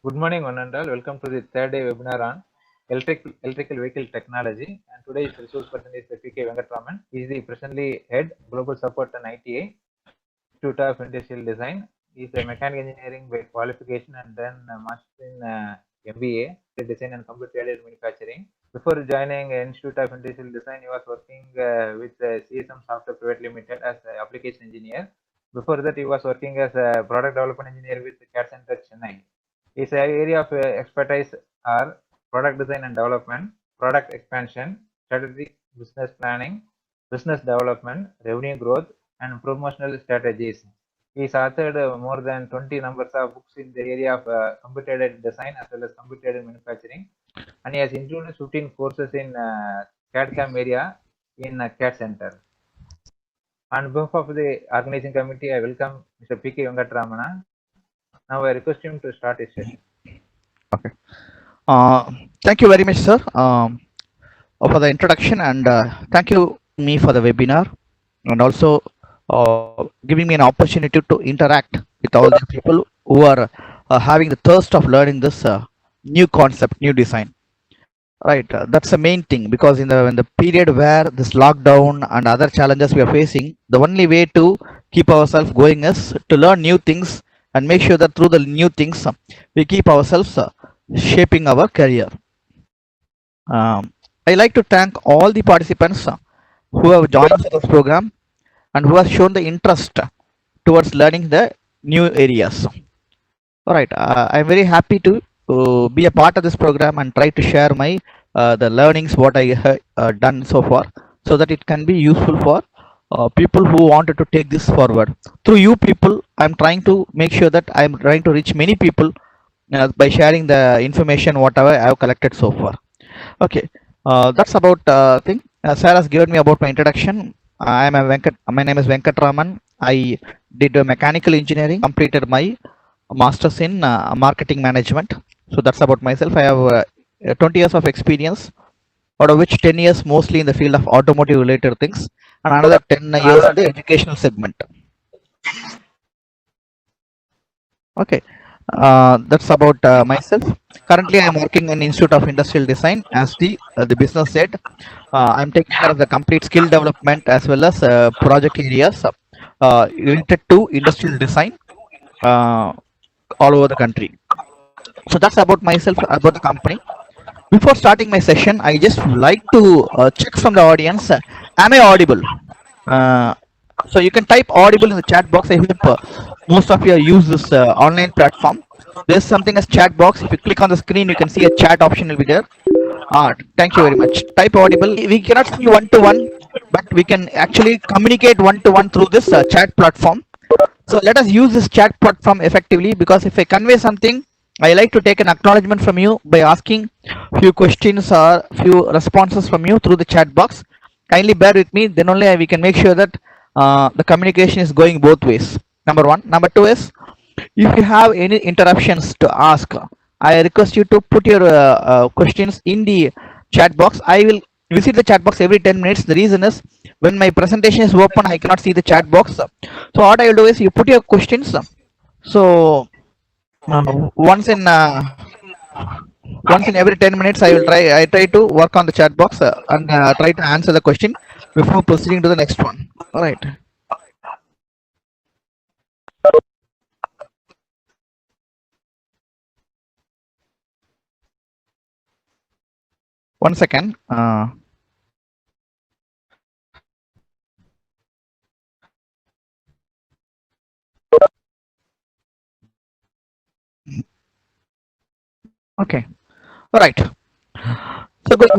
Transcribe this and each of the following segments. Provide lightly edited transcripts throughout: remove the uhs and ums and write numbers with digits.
Good morning, one and all. Welcome to the third day webinar on electrical vehicle technology. And today's resource person is P.K. Venkataramana. He is the presently head global support and ITA, Institute of Industrial Design. He is a mechanical engineering by qualification and then a master in MBA, design and computer aided manufacturing. Before joining Institute of Industrial Design, he was working with CSM Software Private Limited as an application engineer. Before that, he was working as a product development engineer with CAD Center Chennai. His area of expertise are product design and development, product expansion, strategic business planning, business development, revenue growth, and promotional strategies. He has authored more than 20 numbers of books in the area of computer-aided design as well as computer-aided manufacturing, and he has included 15 courses in CAD/CAM area in CAD Center. On behalf of the organizing committee, I welcome Mr. P.K. Venkataramana. Now I request him to start his session. Okay. Thank you very much, sir, for the introduction, and thank you me for the webinar, and also giving me an opportunity to interact with all the people who are having the thirst of learning this new concept, new design. Right, that's the main thing, because in the period where this lockdown and other challenges we are facing, the only way to keep ourselves going is to learn new things and make sure that through the new things we keep ourselves shaping our career. I like to thank all the participants who have joined this program and who have shown the interest towards learning the new areas. All right, I'm very happy to be a part of this program and try to share my the learnings what I have done so far, so that it can be useful for people who wanted to take this forward. Through you people, I'm trying to make sure that I'm trying to reach many people by sharing the information whatever I have collected so far. Okay, that's about thing. Sarah has given me about my introduction. My name is Venkataraman. I did mechanical engineering, completed my master's in marketing management. So that's about myself. I have 20 years of experience, out of which 10 years mostly in the field of automotive related things, and another 10 years in the educational segment. Okay, that's about myself. Currently, I am working in Institute of Industrial Design as the business head. I'm taking care of the complete skill development as well as project areas related to industrial design all over the country. So that's about myself, about the company. Before starting my session, I just like to check from the audience, am I audible? So you can type audible in the chat box. I hope most of you use this online platform. There's something as chat box. If you click on the screen, you can see a chat option will be there. Thank you very much. Type audible. We cannot see one-to-one, but we can actually communicate one-to-one through this chat platform. So let us use this chat platform effectively, because if I convey something, I like to take an acknowledgement from you by asking few questions or few responses from you through the chat box. Kindly bear with me, then only we can make sure that the communication is going both ways. Number one. Number two is, if you have any interruptions to ask, I request you to put your questions in the chat box. I will visit the chat box every 10 minutes. The reason is, when my presentation is open, I cannot see the chat box. So what I will do is, you put your questions. So once in every 10 minutes, I try to work on the chat box and try to answer the question before proceeding to the next one. All right. One second. Okay. All right. So good.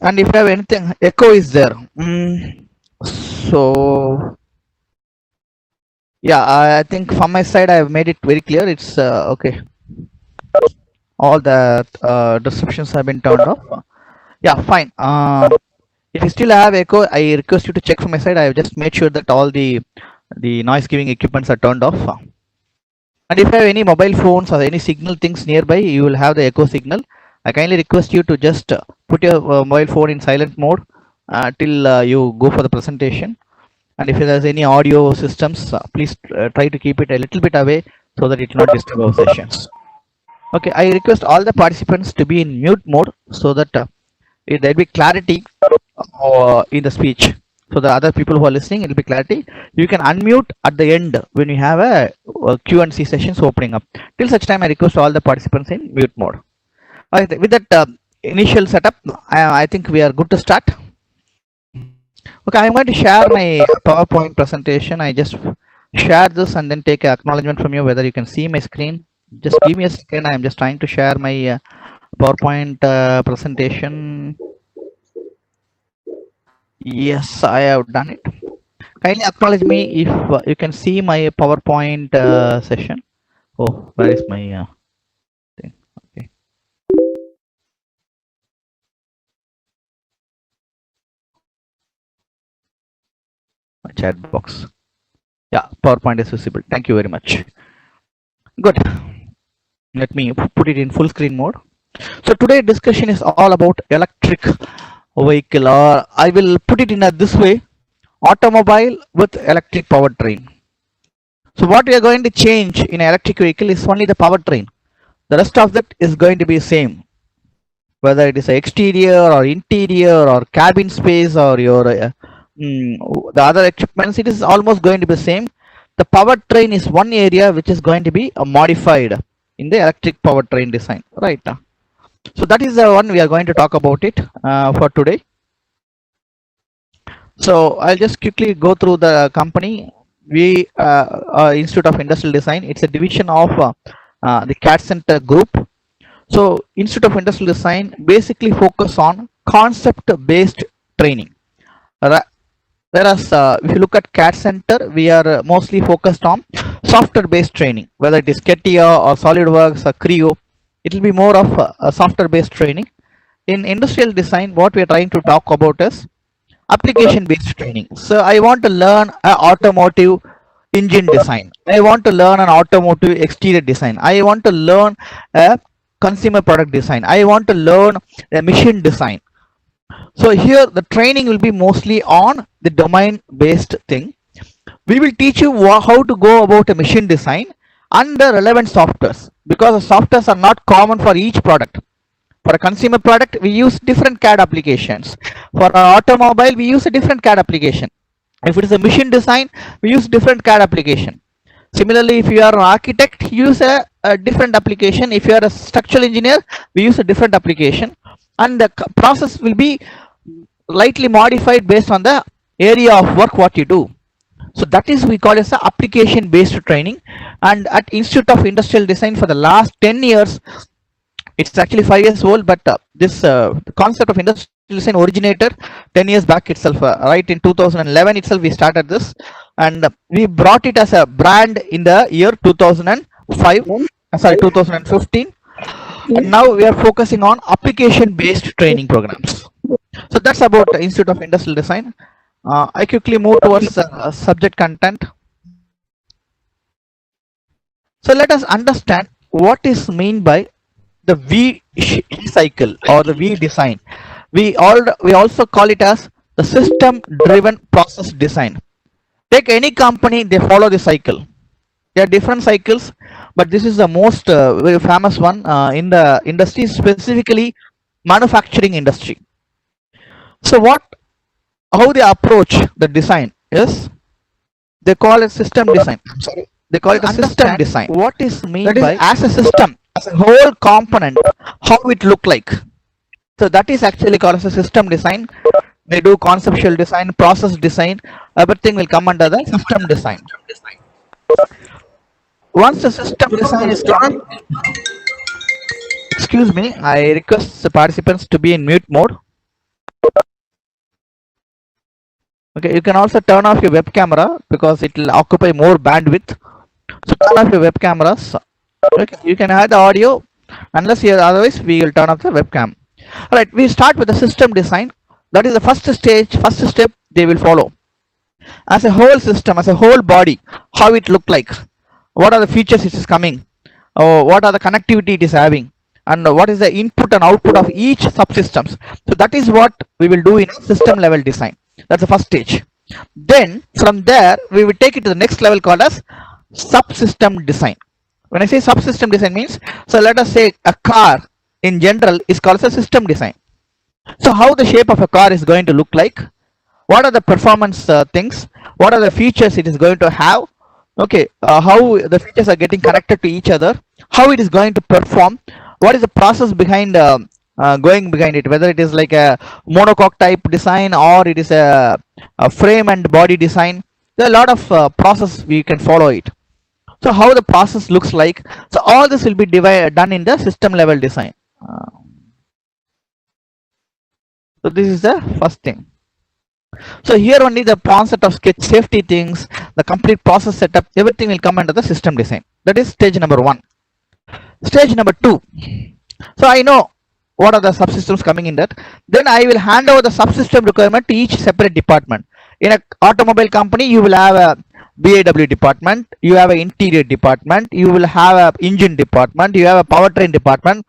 And if you have anything, echo is there. So yeah, I think from my side I have made it very clear. It's okay. All the descriptions have been turned off. Yeah, fine. If you still have echo, I request you to check from my side. I have just made sure that all the noise giving equipments are turned off. And if you have any mobile phones or any signal things nearby, you will have the echo signal. I kindly request you to just put your mobile phone in silent mode till you go for the presentation. And if there's any audio systems, please try to keep it a little bit away so that it will not disturb our sessions. Okay, I request all the participants to be in mute mode so that there will be clarity in the speech. So the other people who are listening, it will be clarity. You can unmute at the end when you have a Q&C sessions opening up. Till such time, I request all the participants in mute mode. With that initial setup, I think we are good to start. Okay, I'm going to share my PowerPoint presentation. I just share this and then take acknowledgement from you whether you can see my screen. Just give me a second. I'm just trying to share my PowerPoint presentation. Yes, I have done it. Kindly acknowledge me if you can see my PowerPoint session. Oh, where is my thing? Okay, my chat box. Yeah, PowerPoint is visible. Thank you very much. Good. Let me put it in full screen mode. So today discussion is all about electric vehicle, or I will put it in this way: automobile with electric powertrain. So what we are going to change in an electric vehicle is only the powertrain. The rest of that is going to be same, whether it is exterior or interior or cabin space or your the other equipments. It is almost going to be same. The powertrain is one area which is going to be modified in the electric powertrain design, right? So that is the one we are going to talk about it for today. So I'll just quickly go through the company. We Institute of Industrial Design. It's a division of the CAD Center Group. So Institute of Industrial Design basically focus on concept-based training. Whereas if you look at CAD Center, we are mostly focused on software-based training, whether it is CATIA or SolidWorks or Creo. It will be more of a software-based training. In industrial design, what we are trying to talk about is application-based training. So I want to learn an automotive engine design. I want to learn an automotive exterior design. I want to learn a consumer product design. I want to learn a machine design. So here the training will be mostly on the domain based thing. We will teach you how to go about a machine design and the relevant softwares, because the softwares are not common for each product. For a consumer product, we use different CAD applications. For an automobile, we use a different CAD application. If it is a machine design, we use different CAD application. Similarly, if you are an architect, use a different application. If you are a structural engineer, we use a different application. And the process will be lightly modified based on the area of work what you do. So that is we call as a application based training. And at Institute of Industrial Design for the last 10 years, it's actually 5 years old, but this concept of industrial design originated 10 years back itself. Right in 2011 itself we started this, and we brought it as a brand in the year 2015. And now we are focusing on application based training programs. So that's about the Institute of Industrial Design. I quickly move towards subject content. So let us understand what is meant by the V cycle or the V design. We also call it as the system driven process design. Take any company, they follow the cycle. There are different cycles, but this is the most very famous one in the industry, specifically manufacturing industry. So how they approach the design is they call it system design. Sorry, they call it a system design. What is meant by as a system, as a whole component, how it look like. So that is actually called as a system design. They do conceptual design, process design, everything will come under the system design. Once the system design is done, excuse me, I request the participants to be in mute mode. Okay, you can also turn off your web camera because it will occupy more bandwidth. So turn off your web cameras. Okay, you can have the audio, unless you otherwise we will turn off the webcam. All right, we start with the system design. That is the first stage, first step they will follow. As a whole system, as a whole body, how it look like, what are the features it is coming, what are the connectivity it is having, and what is the input and output of each subsystems. So that is what we will do in system level design. That's the first stage. Then from there we will take it to the next level called as subsystem design. When I say subsystem design means, so let us say a car in general is called a system design. So how the shape of a car is going to look like, what are the performance things, what are the features it is going to have, okay, how the features are getting connected to each other, how it is going to perform, what is the process behind going behind it, whether it is like a monocoque type design or it is a frame and body design. There are a lot of process we can follow it. So how the process looks like, so all this will be done in the system level design. So this is the first thing. So here only the concept of sketch, safety things, the complete process setup, everything will come under the system design. That is stage number 1. Stage number 2. So I know what are the subsystems coming in that. Then I will hand over the subsystem requirement to each separate department. In an automobile company, you will have a BAW department, you have an interior department, you will have a engine department, you have a powertrain department.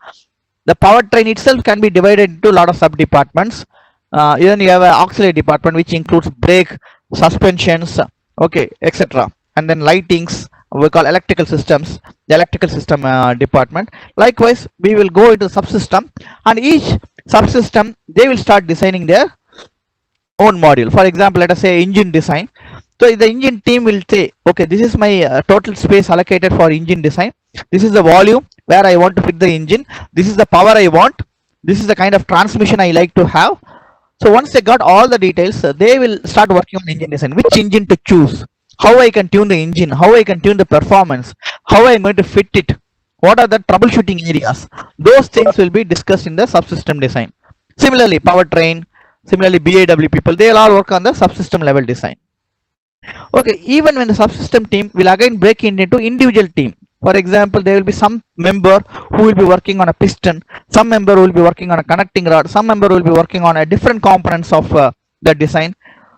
The powertrain itself can be divided into a lot of sub departments. Even you have an auxiliary department which includes brake, suspensions, okay, etc. And then lightings, we call electrical systems, the electrical system department. Likewise, we will go into subsystem, and each subsystem they will start designing their own module. For example, let us say engine design. So the engine team will say, okay, this is my total space allocated for engine design. This is the volume where I want to fit the engine. This is the power I want. This is the kind of transmission I like to have. So once they got all the details, they will start working on engine design. Which engine to choose? How I can tune the engine? How I can tune the performance? How I am going to fit it? What are the troubleshooting areas? Those things will be discussed in the subsystem design. Similarly, powertrain, similarly BAW people, they will all work on the subsystem level design. Okay, even when the subsystem team will again break it into individual team. For example, there will be some member who will be working on a piston, some member will be working on a connecting rod, some member will be working on a different components of the design.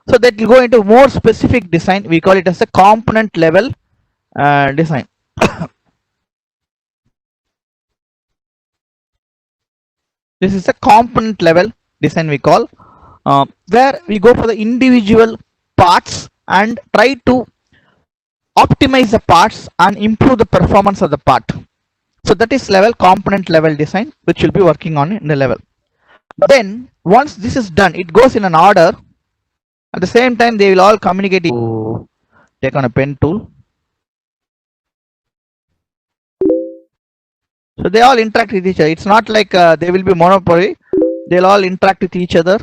So that will go into more specific design. We call it as a component level design. This is a component level design we call, where we go for the individual parts and try to optimize the parts and improve the performance of the part. So that is level component level design, which will be working on in the level. Then once this is done, it goes in an order. At the same time, they will all communicate. Take on a pen tool. So they all interact with each other. It's not like they will be monopoly. They'll all interact with each other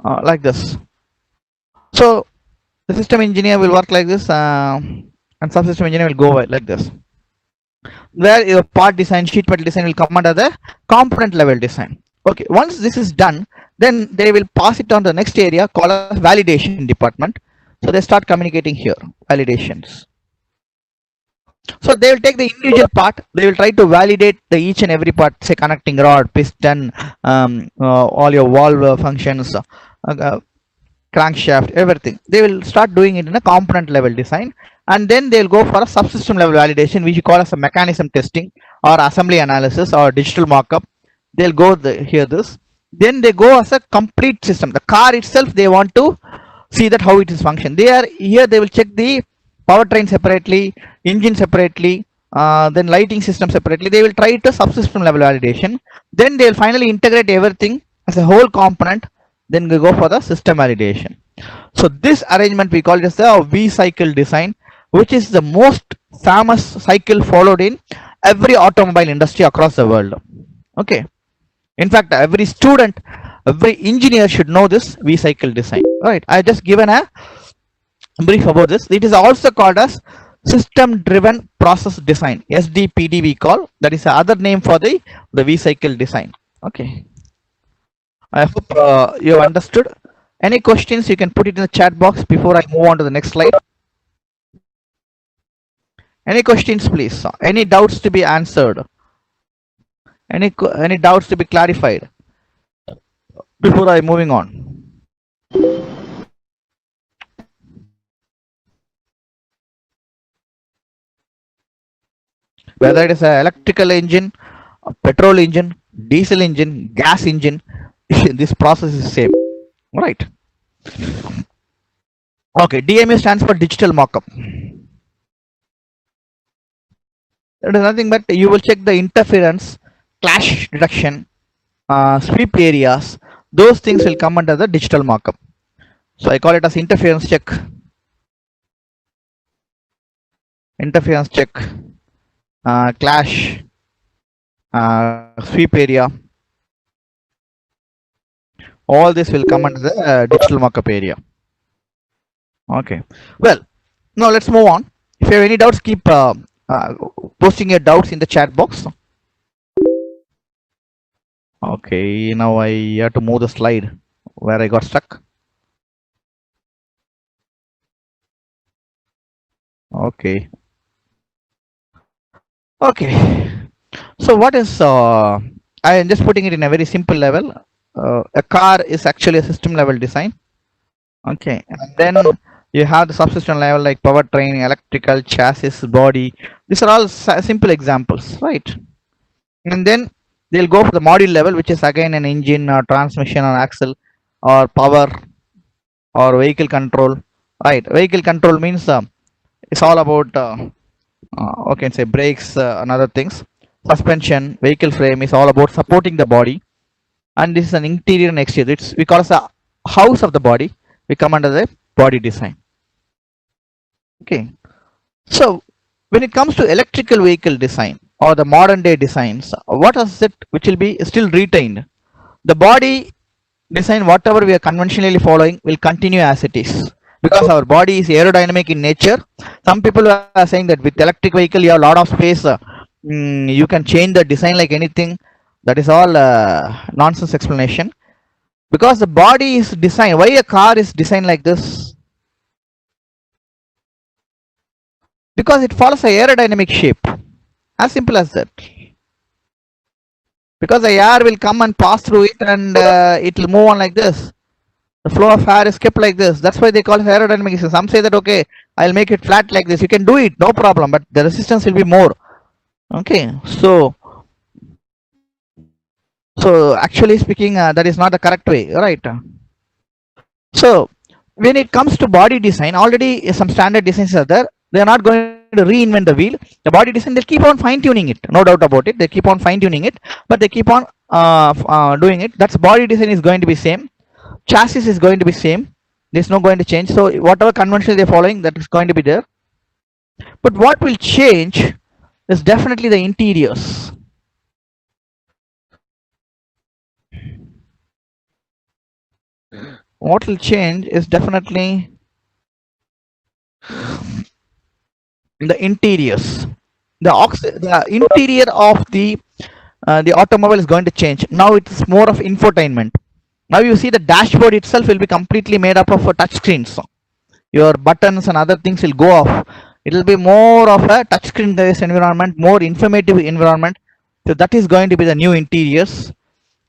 like this. So the system engineer will work like this, and subsystem engineer will go like this. Where your part design, sheet metal design will come under the component level design. Okay, once this is done, then they will pass it on to the next area called a validation department. So they start communicating here, validations. So they will take the individual part, they will try to validate the each and every part, say connecting rod, piston, all your valve functions, crankshaft, everything. They will start doing it in a component level design, and then they'll go for a subsystem level validation, which you call as a mechanism testing or assembly analysis or digital mockup. They'll go here this. Then they go as a complete system. The car itself, they want to see that how it is function. They are here. They will check the powertrain separately, engine separately, then lighting system separately. They will try to subsystem level validation. Then they will finally integrate everything as a whole component. Then we go for the system validation. So this arrangement we call it as the V cycle design, which is the most famous cycle followed in every automobile industry across the world. Okay. In fact, every student, every engineer should know this V cycle design. All right. I just given a brief about this. It is also called as system driven process design, SDPD we call. That is the other name for the V cycle design. Okay. I hope you have understood. Any questions you can put it in the chat box before I move on to the next slide. Any questions please? Any doubts to be answered? Any doubts to be clarified before I moving on? Whether it is an electrical engine, a petrol engine, diesel engine, gas engine, this process is same, right? Okay, DMA stands for digital mockup. It is nothing but you will check the interference, clash detection, sweep areas. Those things will come under the digital markup. So I call it as interference check, clash, sweep area. All this will come under the digital markup area. Okay. Well, now let's move on. If you have any doubts, keep posting your doubts in the chat box. Okay, now I have to move the slide where I got stuck. Okay. Okay. So what is, I am just putting it in a very simple level. A car is actually a system level design. Okay. And then you have the subsystem level like powertrain, electrical, chassis, body. These are all simple examples, right? And then they'll go for the module level, which is again an engine or transmission or axle or power or vehicle control, right? Vehicle control means it's all about okay, say brakes and other things. Suspension, vehicle frame is all about supporting the body, and this is an interior and exterior. It's we call it the house of the body. We come under the body design. Okay, so when it comes to electrical vehicle design or the modern day designs, what is it which will be still retained? The body design, whatever we are conventionally following, will continue as it is because our body is aerodynamic in nature. Some people are saying that with electric vehicle you have a lot of space, you can change the design like anything. That is all nonsense explanation, because the body is designed. Why a car is designed like this? Because it follows a aerodynamic shape, as simple as that. Because the air will come and pass through it, and it will move on like this. The flow of air is kept like this. That's why they call it aerodynamic. Some say that okay, I'll make it flat like this. You can do it, no problem, but the resistance will be more. Okay, so actually speaking, that is not the correct way, right? So when it comes to body design, already some standard designs are there. They are not going to reinvent the wheel. The body design, they'll keep on fine tuning it, no doubt about it. They keep on fine tuning it, but they keep on doing it. That's body design is going to be same. Chassis is going to be same. There's no going to change. So whatever convention they're following, that is going to be there. But what will change is definitely the interiors. What will change is definitely the interiors. The interior of the automobile is going to change. Now it is more of infotainment. Now you see the dashboard itself will be completely made up of touch screens. Your buttons and other things will go off. It will be more of a touchscreen based environment, more informative environment. So that is going to be the new interiors.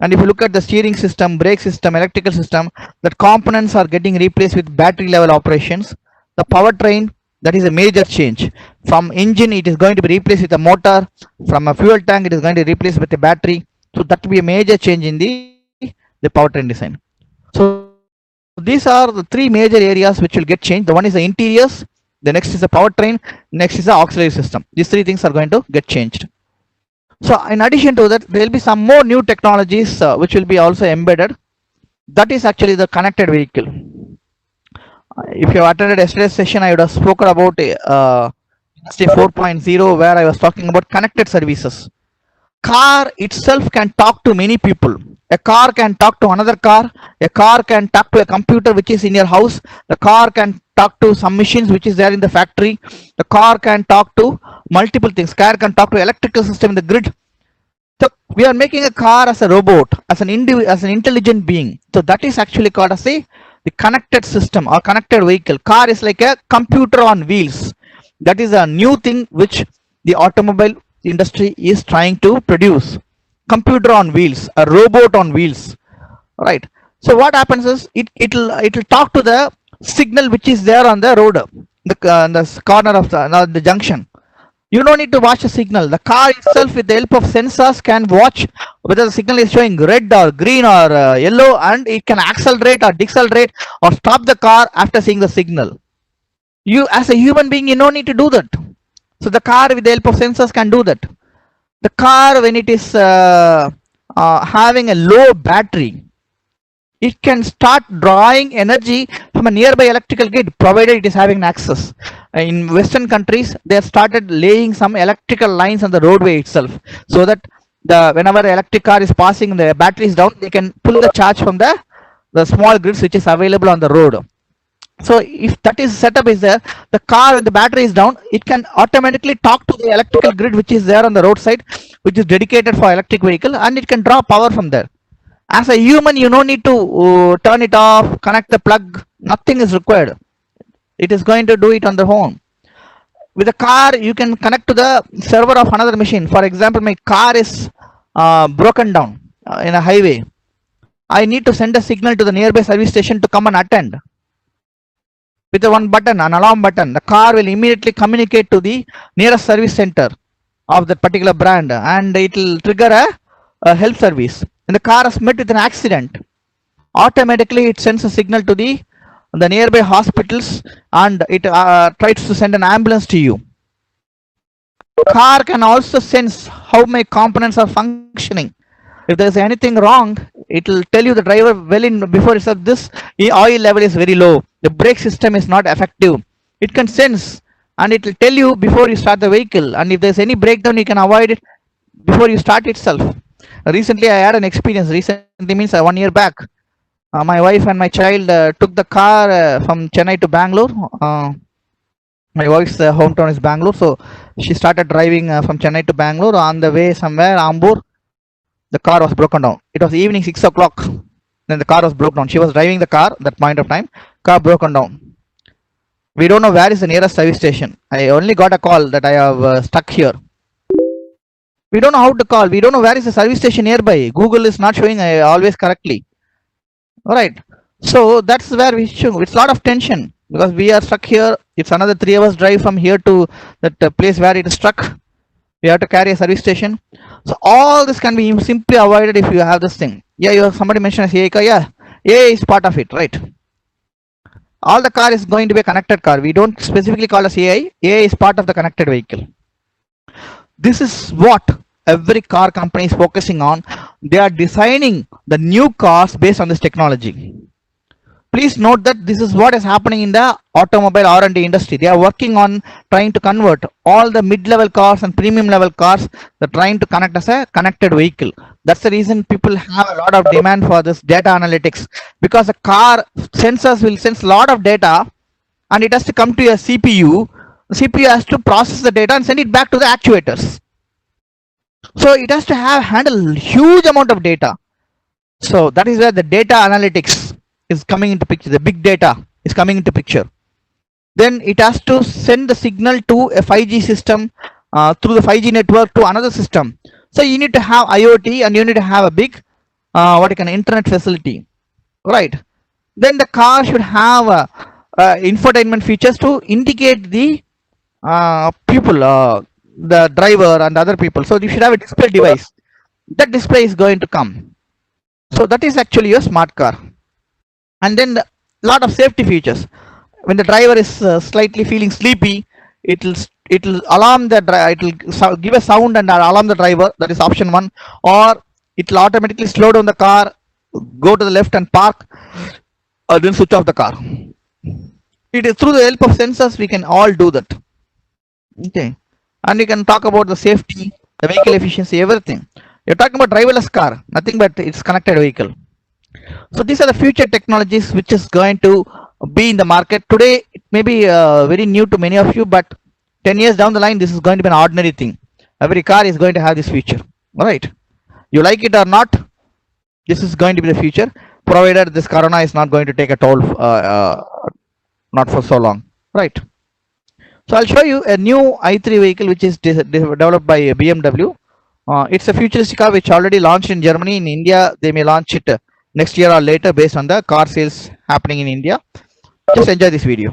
And if you look at the steering system, brake system, electrical system, that components are getting replaced with battery level operations. The powertrain, that is a major change. From engine, it is going to be replaced with a motor. From a fuel tank, it is going to be replaced with a battery. So that will be a major change in the powertrain design. So these are the three major areas which will get changed. The one is the interiors, the next is the powertrain, next is the auxiliary system. These three things are going to get changed. So in addition to that, there will be some more new technologies which will be also embedded. That is actually the connected vehicle. If you attended yesterday's session, I would have spoken about Industry 4.0, where I was talking about connected services. Car itself can talk to many people. A car can talk to another car. A car can talk to a computer which is in your house. The car can talk to some machines which is there in the factory. The car can talk to multiple things. Car can talk to electrical system in the grid. So we are making a car as a robot, as an intelligent being. So that is actually called as the connected system or connected vehicle. Car is like a computer on wheels. That is a new thing which the automobile industry is trying to produce. Computer on wheels, a robot on wheels, right? So what happens is it'll talk to the signal which is there on the road, the corner of the junction. You don't need to watch a signal. The car itself, with the help of sensors, can watch whether the signal is showing red or green or yellow, and it can accelerate or decelerate or stop the car after seeing the signal. You as a human being, you don't need to do that. So the car with the help of sensors can do that. The car, when it is having a low battery, it can start drawing energy from a nearby electrical grid, provided it is having access. In Western countries, they have started laying some electrical lines on the roadway itself, so that whenever the electric car is passing, the battery is down, they can pull the charge from the small grids which is available on the road. So if that is setup is there, the car when the battery is down, it can automatically talk to the electrical grid which is there on the roadside, which is dedicated for electric vehicle, and it can draw power from there. As a human, you don't need to turn it off, connect the plug, nothing is required. It is going to do it on the own. With a car, you can connect to the server of another machine. For example, my car is broken down in a highway. I need to send a signal to the nearby service station to come and attend. With the one button, an alarm button, the car will immediately communicate to the nearest service center of that particular brand, and it will trigger a help service. When the car is met with an accident, automatically it sends a signal to the nearby hospitals, and it tries to send an ambulance to you. Car can also sense how my components are functioning. If there is anything wrong, it will tell you the driver well in before itself, this oil level is very low, the brake system is not effective. It can sense, and it will tell you before you start the vehicle, and if there is any breakdown, you can avoid it before you start itself. Recently I had an experience. Recently means 1 year back, my wife and my child took the car from Chennai to Bangalore. My wife's hometown is Bangalore, so she started driving from Chennai to Bangalore. On the way somewhere, Ambur, the car was broken down. It was evening 6 o'clock. Then the car was broken down. She was driving the car that point of time. Car broken down. We don't know where is the nearest service station. I only got a call that I have stuck here. We don't know how to call. We don't know where is the service station nearby. Google is not showing always correctly. All right. So that's where we should. It's a lot of tension because we are stuck here. It's another 3 hours drive from here to that place where it is stuck. We have to carry a service station. So all this can be simply avoided if you have this thing. Yeah, you have somebody mentioned as AI. Yeah, AI is part of it, right? All the car is going to be a connected car. We don't specifically call as AI. AI is part of the connected vehicle. This is what every car company is focusing on. They are designing the new cars based on this technology. Please note that this is what is happening in the automobile R&D industry. They are working on trying to convert all the mid-level cars and premium level cars. They're trying to connect as a connected vehicle. That's the reason people have a lot of demand for this data analytics, because the car sensors will sense a lot of data, and it has to come to a CPU. The CPU has to process the data and send it back to the actuators. So it has to handle huge amount of data. So that is where the data analytics is coming into picture. The big data is coming into picture. Then it has to send the signal to a 5G system through the 5G network to another system. So you need to have IoT, and you need to have a big internet facility, right? Then the car should have infotainment features to indicate the people, the driver and other people. So you should have a display device. That display is going to come. So that is actually a smart car. And then a lot of safety features. When the driver is slightly feeling sleepy, it'll alarm the driver. It'll give a sound and alarm the driver. That is option 1. Or it'll automatically slow down the car, go to the left and park, or then switch off the car. It is through the help of sensors we can all do that. Okay, and we can talk about the safety, the vehicle efficiency, everything. You're talking about driverless car, nothing but it's connected vehicle. So these are the future technologies which is going to be in the market. Today it may be very new to many of you, but 10 years down the line this is going to be an ordinary thing. Every car is going to have this feature. All right, you like it or not, this is going to be the future, provided this corona is not going to take a toll, not for so long, right? So I'll show you a new i3 vehicle which is developed by BMW. It's a futuristic car which already launched in Germany. In India, they may launch it next year or later based on the car sales happening in India. Just enjoy this video.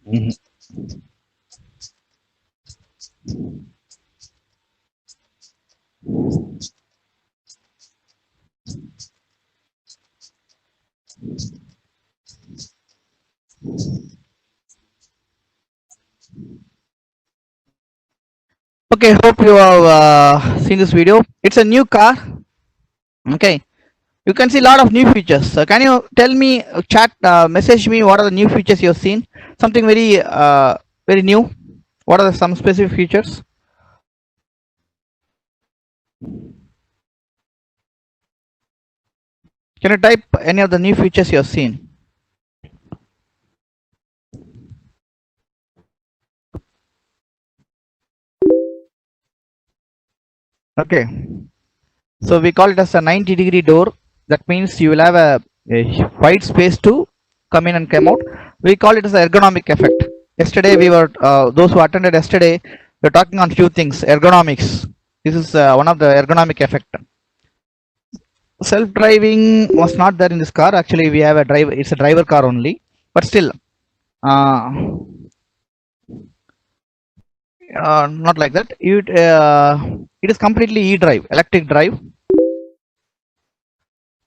Mhm. Okay, hope you have seen this video. It's a new car. Okay, you can see a lot of new features. Can you tell me, chat, message me what are the new features you have seen? Something very new. What are some specific features? Can you type any of the new features you have seen? Okay, so we call it as a 90-degree door. That means you will have a wide space to come in and come out. We call it as a ergonomic effect. Yesterday we were those who attended yesterday, we were talking on few things. Ergonomics. This is one of the ergonomic effect. Self-driving was not there in this car. Actually, we have a driver. It's a driver car only, but still, uh, not like that. It is completely e-drive, electric drive,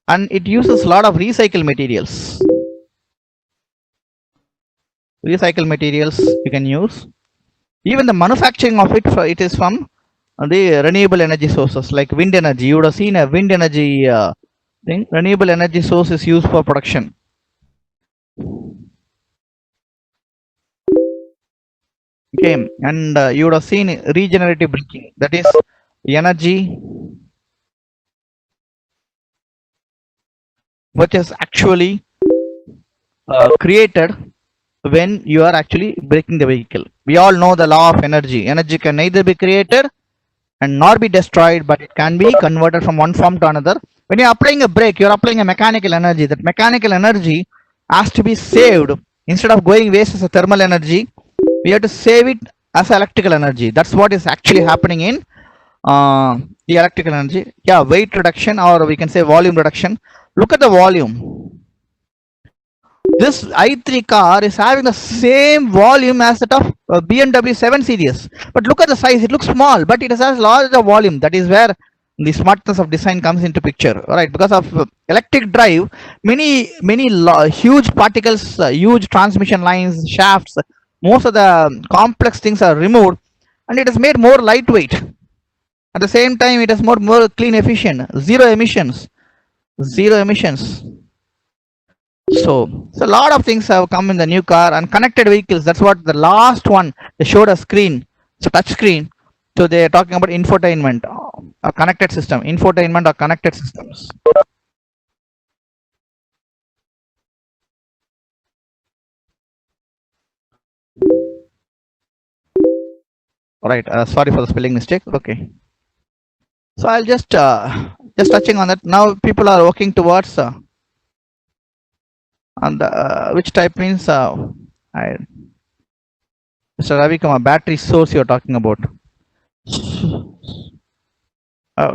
and it uses a lot of recycled materials. Recycled materials you can use. Even the manufacturing of it, it is from the renewable energy sources like wind energy. You would have seen a wind energy thing. Renewable energy source is used for production. Okay, and you would have seen regenerative braking. That is energy which is actually created when you are actually braking the vehicle. We all know the law of energy. Energy can neither be created and nor be destroyed, but it can be converted from one form to another. When you're applying a brake, you're applying a mechanical energy. That mechanical energy has to be saved. Instead of going waste as a thermal energy, we have to save it as electrical energy. That's what is actually happening in the electrical energy. Yeah, weight reduction, or we can say volume reduction. Look at the volume. This i3 car is having the same volume as that of BMW 7 Series. But look at the size, it looks small, but it has larger volume. That is where the smartness of design comes into picture. Alright, because of electric drive, many huge particles, huge transmission lines, shafts, most of the complex things are removed, and it is made more lightweight. At the same time, it is more clean, efficient, zero emissions. Zero emissions. So a lot of things have come in the new car, and connected vehicles. That's what the last one they showed a screen. It's a touch screen. So they are talking about infotainment, a connected system, infotainment or connected systems. Right. Sorry for the spelling mistake. Okay. So I'll just touching on that. Now people are working towards on the which type means I, Mr. Ravi Kumar, battery source you're talking about.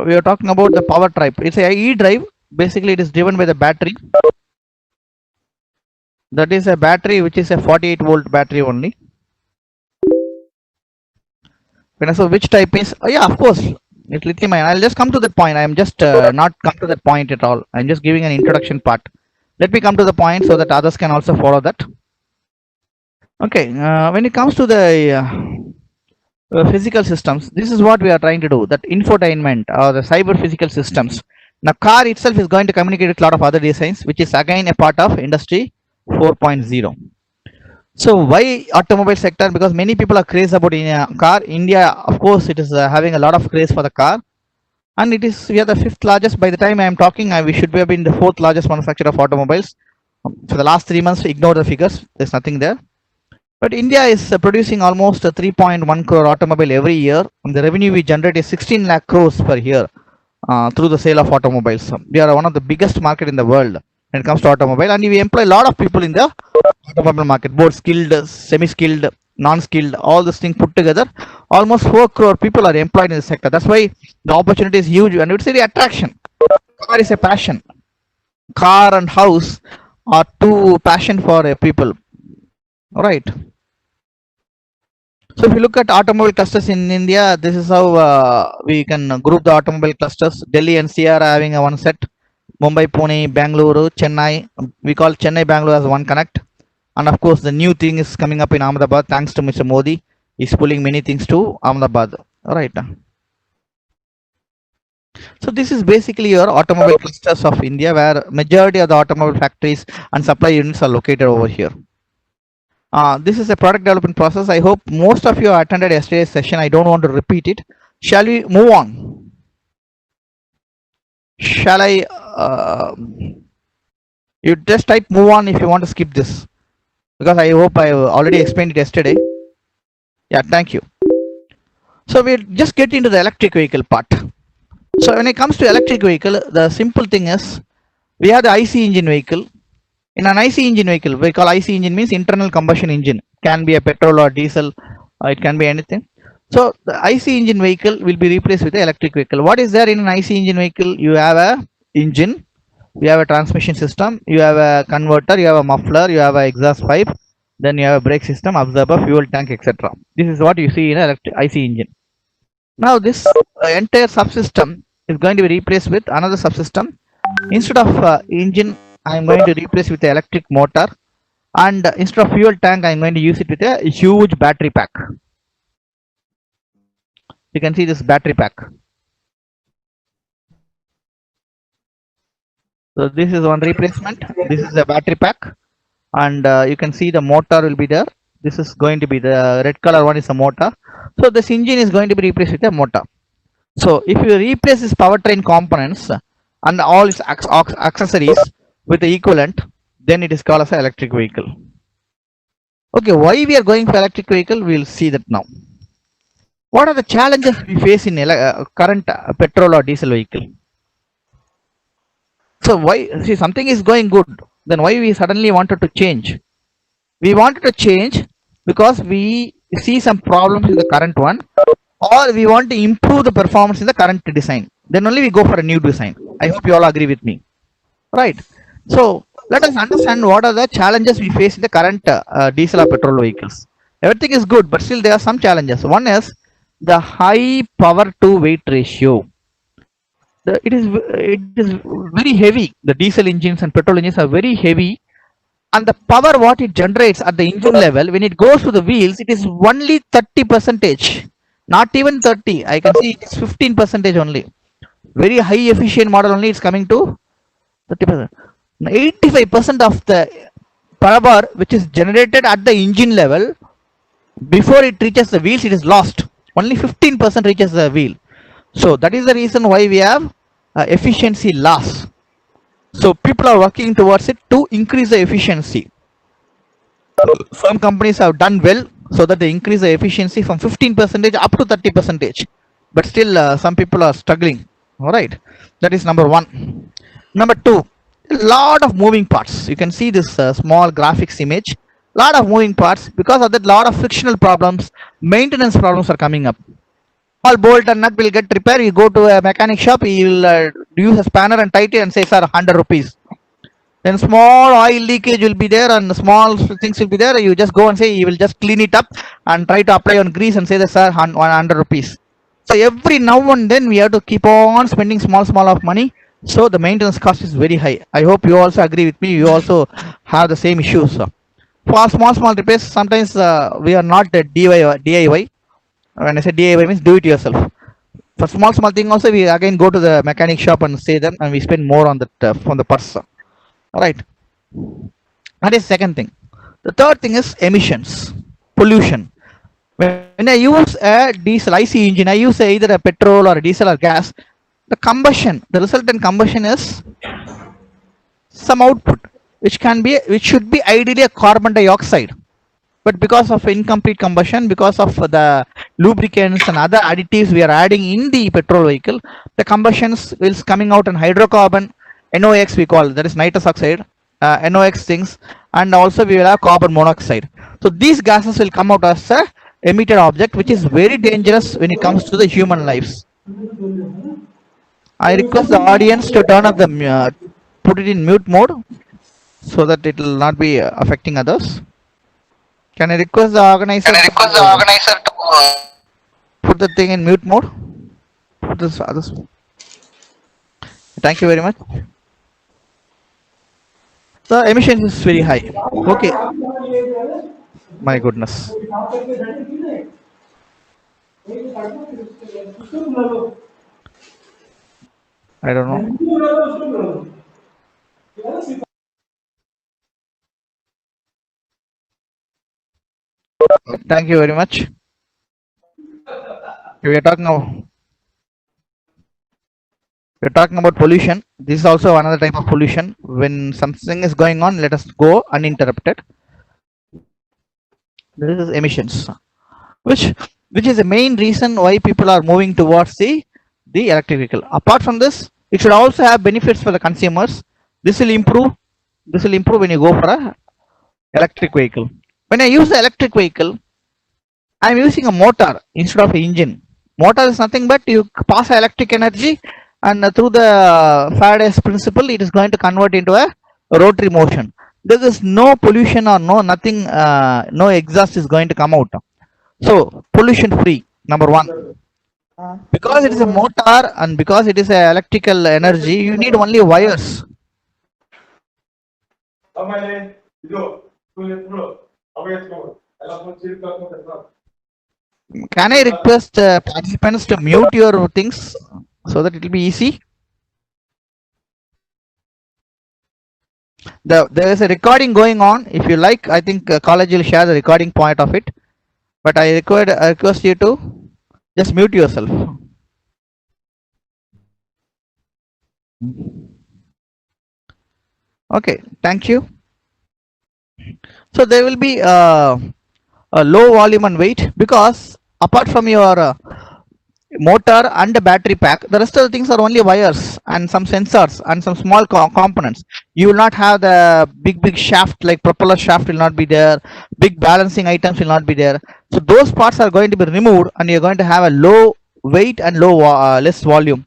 We are talking about the power type. It's a E drive. Basically, it is driven by the battery. That is a battery which is a 48-volt battery only. So which type is? Oh yeah, of course, it's lithium ion. I'll just come to that point. I'm just not come to that point at all. I'm just giving an introduction part. Let me come to the point so that others can also follow that. Okay, when it comes to the physical systems, this is what we are trying to do, that infotainment or the cyber physical systems. Now car itself is going to communicate with a lot of other designs, which is again a part of industry 4.0. So why automobile sector? Because many people are crazy about in a car. India, of course, it is having a lot of craze for the car, and it is, we are the 5th largest. By the time I am talking, we should have been the 4th largest manufacturer of automobiles. For the last 3 months, ignore the figures. There's nothing there. But India is producing almost 3.1 crore automobile every year, and the revenue we generate is 16 lakh crores per year through the sale of automobiles. We are one of the biggest market in the world when it comes to automobile, and we employ a lot of people in the automobile market, both skilled, semi-skilled, non-skilled, all this thing put together. Almost 4 crore people are employed in the sector. That's why the opportunity is huge, and it's the attraction. Car is a passion. Car and house are two passion for people. All right. So if you look at automobile clusters in India, this is how we can group the automobile clusters. Delhi NCR are having a one set. Mumbai, Pune, Bangalore, Chennai. We call Chennai, Bangalore as one connect. And of course, the new thing is coming up in Ahmedabad. Thanks to Mr. Modi, he's pulling many things to Ahmedabad. All right. So this is basically your automobile clusters of India, where majority of the automobile factories and supply units are located over here. This is a product development process. I hope most of you attended yesterday's session. I don't want to repeat it. Shall we move on? Shall I? You just type move on if you want to skip this, because I hope I already explained it yesterday. Yeah, thank you. So we'll just get into the electric vehicle part. So when it comes to electric vehicle, the simple thing is we have the IC engine vehicle. In an IC engine vehicle, we call IC engine means internal combustion engine. Can be a petrol or diesel, it can be anything. So the IC engine vehicle will be replaced with the electric vehicle. What is there in an IC engine vehicle? You have a engine, you have a transmission system, you have a converter, you have a muffler, you have a exhaust pipe, then you have a brake system, absorber, fuel tank, etc. This is what you see in an IC engine. Now this entire subsystem is going to be replaced with another subsystem. Instead of engine, I am going to replace with the electric motor, and instead of fuel tank, I am going to use it with a huge battery pack. You can see this battery pack. So this is one replacement. This is the battery pack, and you can see the motor will be there. This is going to be the red color one is a motor. So this engine is going to be replaced with a motor. So if you replace this powertrain components and all its accessories with the equivalent, then it is called as an electric vehicle. Okay, why we are going for electric vehicle? We will see that now. What are the challenges we face in current petrol or diesel vehicle? So why, see, something is going good, then why we suddenly wanted to change? We wanted to change because we see some problems in the current one, or we want to improve the performance in the current design. Then only we go for a new design. I hope you all agree with me. Right. So let us understand what are the challenges we face in the current diesel or petrol vehicles. Everything is good, but still there are some challenges. One is the high power to weight ratio. It is very heavy. The diesel engines and petrol engines are very heavy, and the power what it generates at the engine level, when it goes to the wheels, it is only 30%. Not even 30. I can see it is 15% only. Very high efficient model only. It's coming to 30%. 85% of the power which is generated at the engine level, before it reaches the wheels, it is lost. Only 15% reaches the wheel. So that is the reason why we have efficiency loss. So people are working towards it to increase the efficiency. Some companies have done well, so that they increase the efficiency from 15% up to 30%. But still, some people are struggling. All right, that is number one. Number two, a lot of moving parts. You can see this small graphics image. Lot of moving parts. Because of that, lot of frictional problems, maintenance problems are coming up. All bolt and nut will get repaired. You go to a mechanic shop, he will use a spanner and tight it and say, sir, 100 rupees. Then small oil leakage will be there and small things will be there. You just go and say, you will just clean it up and try to apply on grease and say that, sir, 100 rupees. So every now and then we have to keep on spending small of money. So the maintenance cost is very high. I hope you also agree with me. You also have the same issues. For small repairs, sometimes we are not DIY. When I say DIY means do it yourself. For small thing also, we again go to the mechanic shop and say them, and we spend more on that from the purse. All right. That is second thing. The third thing is emissions, pollution. When I use a diesel IC engine, I use either a petrol or a diesel or gas. The resultant combustion is some output, which should be ideally a carbon dioxide. But because of incomplete combustion, because of the lubricants and other additives we are adding in the petrol vehicle, the combustions is coming out in hydrocarbon, NOx we call, that is nitrous oxide, NOx things, and also we will have carbon monoxide. So these gases will come out as a emitted object, which is very dangerous when it comes to the human lives. I request the audience to turn up the put it in mute mode so that it will not be affecting others. Can I request the organizer to put the thing in mute mode? Put this others. Thank you very much. The emission is very high. Okay. My goodness. I don't know. Thank you very much. We are talking about pollution. This is also another type of pollution. When something is going on, let us go uninterrupted. This is emissions, which is the main reason why people are moving towards the electric vehicle. Apart from this, it should also have benefits for the consumers. This will improve when you go for a electric vehicle. When I use the electric vehicle, I am using a motor instead of an engine. Motor is nothing but you pass electric energy, and through the Faraday's principle, it is going to convert into a rotary motion. There is no pollution or nothing, no exhaust is going to come out. So pollution free, number one. Because it is a motor and because it is a electrical energy, you need only wires. Can I request participants to mute your things so that it will be easy? There is a recording going on. If you like, I think college will share the recording point of it. But I request you to just mute yourself. Okay, thank you. So there will be a low volume and weight, because apart from your motor and the battery pack, the rest of the things are only wires and some sensors and some small components. You will not have the big shaft, like propeller shaft will not be there, big balancing items will not be there. So those parts are going to be removed, and you're going to have a low weight and less volume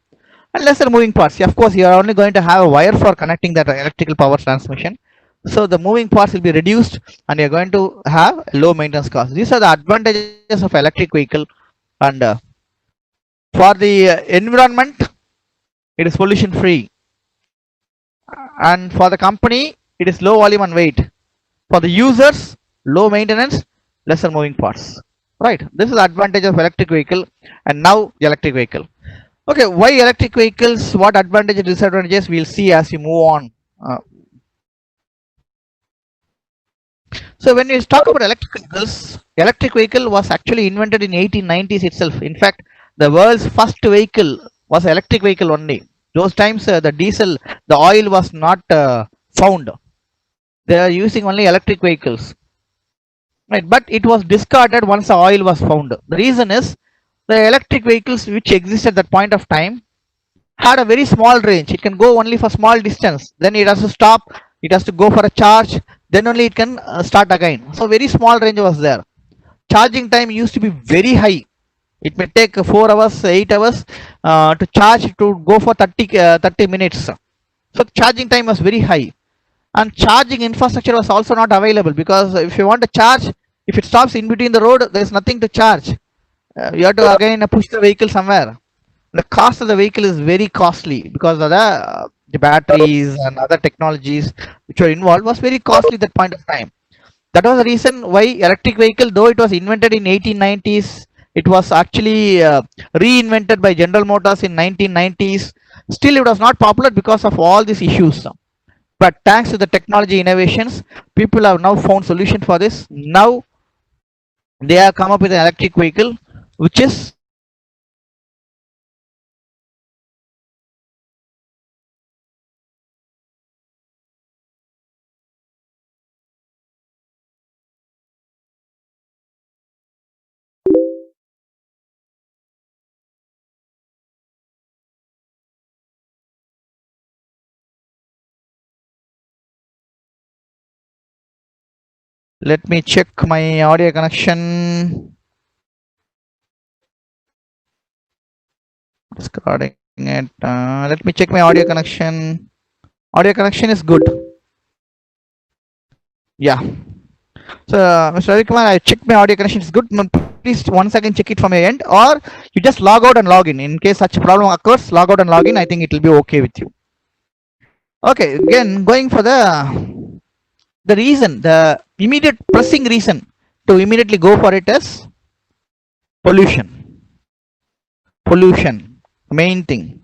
and lesser moving parts. Of course, you are only going to have a wire for connecting that electrical power transmission. So the moving parts will be reduced, and you're going to have low maintenance costs. These are the advantages of electric vehicle. And for the environment, it is pollution free, and for the company, it is low volume and weight. For the users, low maintenance, lesser moving parts. Right, this is the advantage of electric vehicle. And now the electric vehicle. Okay, why electric vehicles? What advantages and disadvantages we'll see as we move on. So when we talk about electric vehicle was actually invented in 1890s itself. In fact, the world's first vehicle was electric vehicle only. Those times the diesel, the oil was not found. They are using only electric vehicles. right? But it was discarded once the oil was found. The reason is the electric vehicles which exist at that point of time had a very small range. It can go only for small distance, then it has to stop, it has to go for a charge, then only it can start again. So very small range was there. Charging time used to be very high. It may take 4 hours, 8 hours to charge, to go for 30 minutes. So charging time was very high, and charging infrastructure was also not available, because if you want to charge, if it stops in between the road, there is nothing to charge. You have to again push the vehicle somewhere. The cost of the vehicle is very costly because of the batteries and other technologies which were involved was very costly at that point of time. That was the reason why electric vehicle, though it was invented in 1890s, it was actually reinvented by General Motors in 1990s. Still it was not popular because of all these issues. But thanks to the technology innovations, people have now found solution for this. Now they have come up with an electric vehicle which is let me check my audio connection. Discarding it. Let me check my audio connection. Audio connection is good. Yeah. So, Mr. Ravi Kumar, I checked my audio connection is good. Please once again check it from your end, or you just log out and log in. In case such problem occurs, log out and log in. I think it will be okay with you. Okay. Again, going for the reason, the immediate pressing reason to immediately go for it is pollution. Pollution, main thing.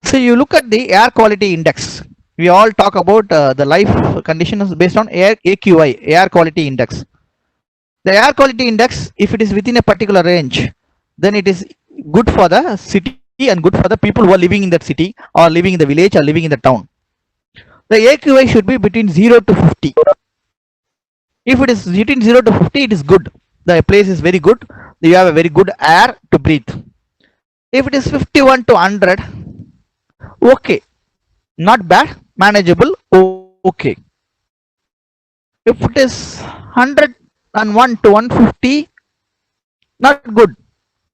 So you look at the air quality index. We all talk about the life conditions based on AQI, air quality index. The air quality index, if it is within a particular range, then it is good for the city and good for the people who are living in that city or living in the village or living in the town. The AQI should be between 0 to 50. If it is between 0 to 50, it is good. The place is very good. You have a very good air to breathe. If it is 51 to 100, okay, not bad, manageable, okay. If it is 101 to 150, not good,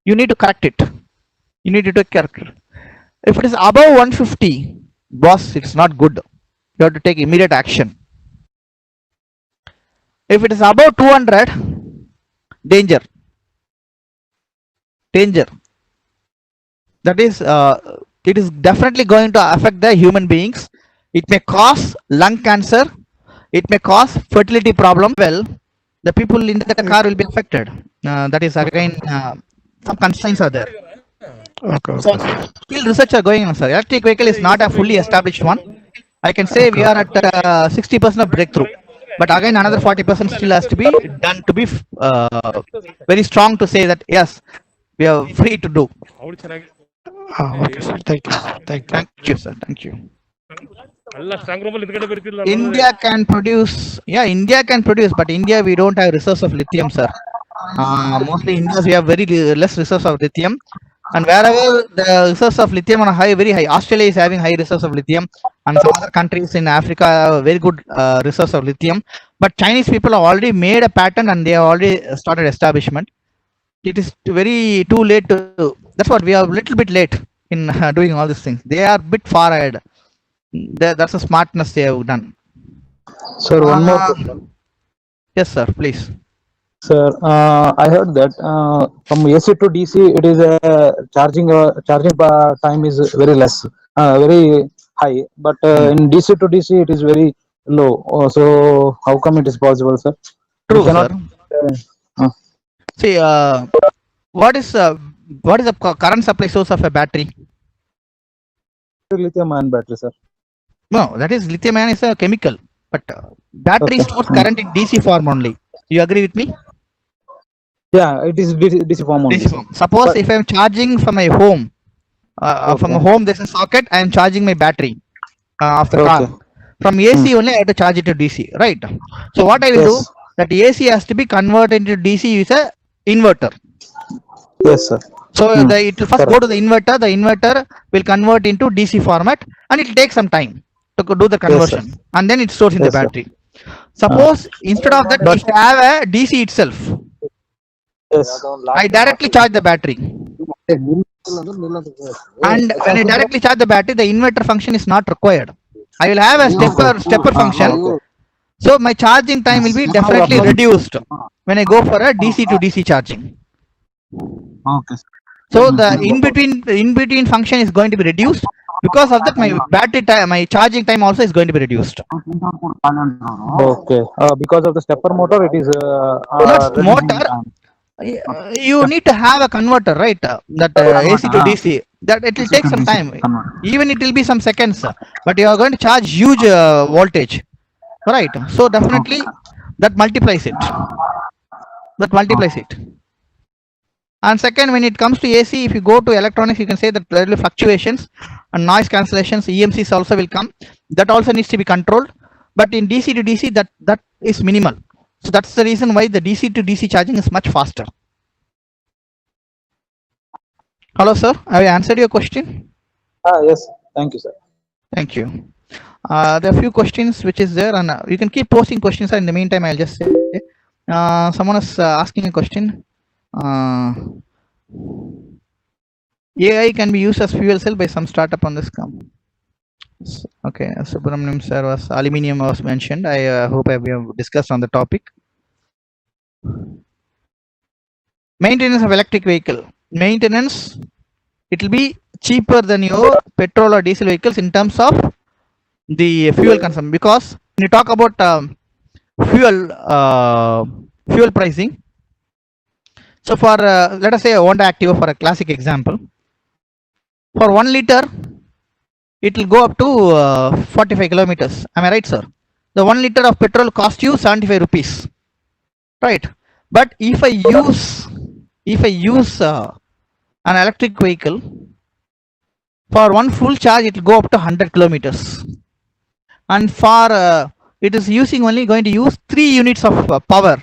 you need to correct it. You need to take care of it. If it is above 150, boss, it's not good. You have to take immediate action. If it is above 200, danger. Danger. That is, it is definitely going to affect the human beings. It may cause lung cancer. It may cause fertility problem. Well, the people in the car will be affected. That is again, some constraints are there. Okay, So still research are going on, sir. Electric vehicle is not a fully established one. I can say we are at 60% of breakthrough, but again another 40% still has to be done to be very strong to say that yes, we are free to do. okay, sir. Thank you. Thank you. Thank you, sir. Thank you. India can produce, yeah, India can produce, but India we don't have resource of lithium, sir. Mostly India we have very less resource of lithium, and wherever the resource of lithium are high, very high. Australia is having high resource of lithium, and some other countries in Africa have very good resource of lithium. But Chinese people have already made a pattern and they have already started establishment. It is very too late to. That's what we are a little bit late in doing all these things. They are a bit far ahead. That's a smartness they have done. Sir, one more question. Yes, sir. Please. Sir, I heard that from AC to DC, it is a charging time is very less, very high. But in DC to DC, it is very low. So how come it is possible, sir? True, We cannot. sir. See, what is the current supply source of a battery? Lithium-ion battery, sir. No, that is lithium ion is a chemical, but battery Okay. stores current in DC form only. You agree with me? Yeah, it is DC form only. DC form. Suppose But- if I am charging from my home, from Okay. home there's a socket, I am charging my battery of the car. Okay. From AC only I have to charge it to DC, right? So what I will Yes. do, that AC has to be converted into DC is a inverter. Yes, sir. So it will first go Correct. to the inverter will convert into DC format, and it will take some time to do the Yes, sir. conversion, and then it stores in the Yes, sir. battery. Suppose instead of that, if I have a DC itself, Yes. I directly charge the battery. And when I directly charge the battery, the inverter function is not required. I will have a stepper function. Okay. So my charging time will be definitely reduced when I go for a DC to DC charging. Okay. So the in between function is going to be reduced. Because of that, my battery time, my charging time also is going to be reduced. Okay. Because of the stepper motor, it is Not motor. You need to have a converter, right? That AC to DC. That it will take some time. Even it will be some seconds, but you are going to charge huge voltage, right? So definitely that multiplies it. That multiplies it. And second, when it comes to AC, if you go to electronics, you can say that there will be fluctuations and noise cancellations. EMCs also will come. That also needs to be controlled. But in DC to DC, that is minimal. So that's the reason why the DC to DC charging is much faster. Hello, sir. Have I answered your question? Yes. Thank you, sir. Thank you. There are a few questions which is there, and you can keep posting questions. In the meantime, I'll just say someone is asking a question. AI can be used as fuel cell by some startup on this company. Okay, Subramaniam sir was aluminium was mentioned. I hope we have discussed on the topic. Maintenance of electric vehicle. Maintenance, it will be cheaper than your petrol or diesel vehicles in terms of the fuel consumption, because when you talk about fuel pricing. So for let us say a Honda Activa for a classic example, for 1 liter it will go up to 45 kilometers. Am I right, sir? The 1 liter of petrol costs you 75 rupees, right? But if I use an electric vehicle, for one full charge it will go up to 100 kilometers, and for it is using only going to use 3 units of power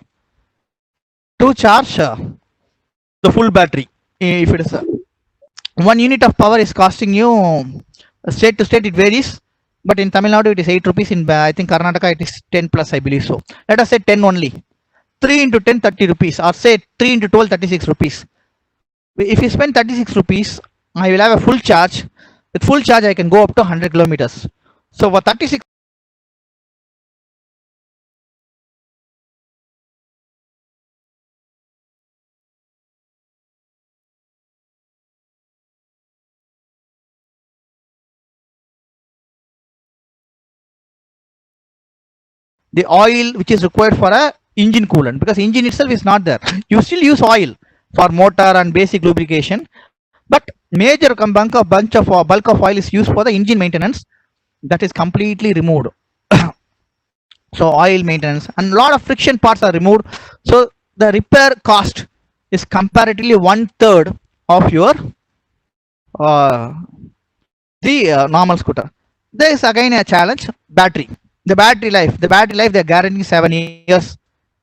to charge the full battery. If it is 1 unit of power is costing you, state to state it varies, but in Tamil Nadu it is 8 rupees. In I think Karnataka it is 10 plus, I believe so. Let us say 10 only. 3 into 10, 30 rupees, or say 3 into 12, 36 rupees. If you spend 36 rupees, I will have a full charge. With full charge, I can go up to 100 kilometers. So for 36, the oil which is required for a engine coolant, because engine itself is not there. You still use oil for motor and basic lubrication, but major bulk of oil is used for the engine maintenance. That is completely removed. So oil maintenance and a lot of friction parts are removed. So the repair cost is comparatively 1/3 of your normal scooter. There is again a challenge: battery. The battery life they are guaranteeing 7 years,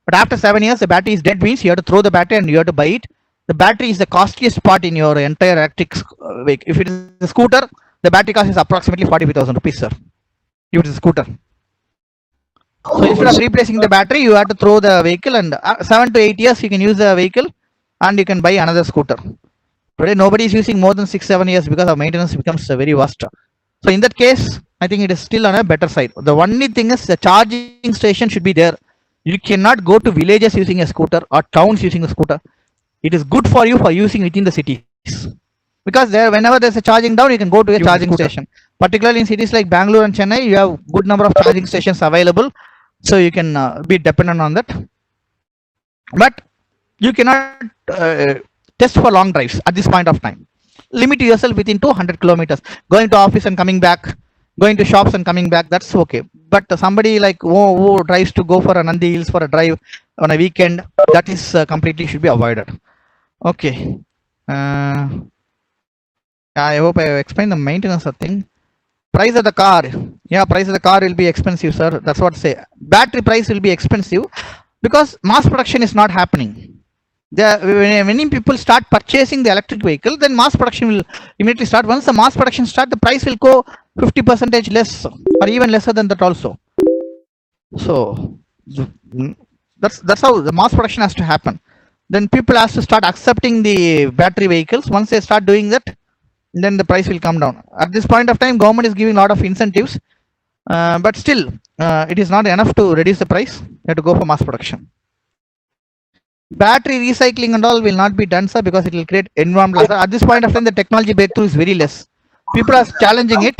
but after 7 years the battery is dead, means you have to throw the battery and you have to buy it. The battery is the costliest part in your entire electric vehicle. If it is a scooter, the battery cost is approximately 45,000 rupees, sir. If it is a scooter. So instead of replacing the battery, you have to throw the vehicle, and 7 to 8 years you can use the vehicle and you can buy another scooter. Today nobody is using more than 6-7 years because of maintenance becomes very vast. So in that case, I think it is still on a better side. The only thing is the charging station should be there. You cannot go to villages using a scooter or towns using a scooter. It is good for you for using within the cities, because there, whenever there's a charging down, you can go to a charging station. Particularly in cities like Bangalore and Chennai, you have good number of charging stations available, so you can be dependent on that. But you cannot test for long drives at this point of time. Limit yourself within 200 kilometers. Going to office and coming back, going to shops and coming back, that's okay. But somebody like who drives to go for a Nandi Hills for a drive on a weekend, that is completely should be avoided. Okay. I hope I have explained the maintenance of thing. Price of the car. Yeah, price of the car will be expensive, sir. That's what I say. Battery price will be expensive. because mass production is not happening. When many people start purchasing the electric vehicle, then mass production will immediately start. Once the mass production start, the price will go 50% less or even lesser than that also. So that's how the mass production has to happen. Then people have to start accepting the battery vehicles. Once they start doing that, then the price will come down. At this point of time, government is giving a lot of incentives, but still it is not enough to reduce the price. You have to go for mass production. Battery recycling and all will not be done, sir, because it will create environmental. At this point of time, the technology breakthrough is very less. People are challenging it,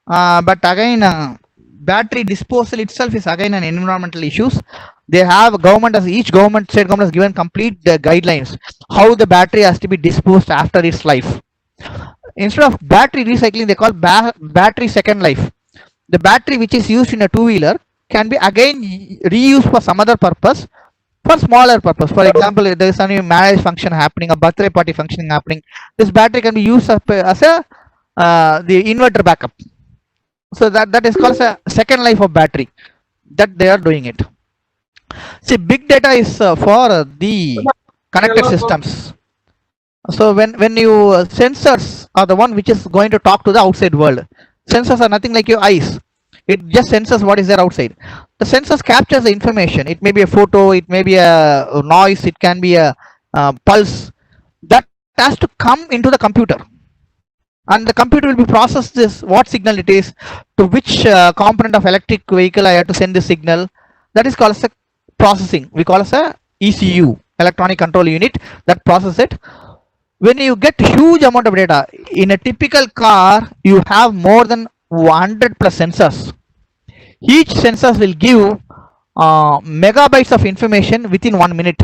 but again, battery disposal itself is again an environmental issues. They have government, as each government, state government has given complete guidelines how the battery has to be disposed after its life. Instead of battery recycling, they call battery second life. The battery which is used in a two-wheeler can be again reused for some other purpose, for smaller purpose. For example, if there is any marriage function happening, a birthday party function happening, this battery can be used as a the inverter backup. So that is called a second life of battery. That they are doing it. See, big data is for the connected systems. So when you sensors are the one which is going to talk to the outside world. Sensors are nothing like your eyes. It just senses what is there outside. The sensors captures the information. It may be a photo, it may be a noise, it can be a pulse. That has to come into the computer. And the computer will be process this, what signal it is, to which component of electric vehicle I have to send the signal. That is called as a processing. We call as a ECU, electronic control unit, that process it. When you get huge amount of data, in a typical car, you have more than 100 plus sensors. Each sensor will give megabytes of information within 1 minute.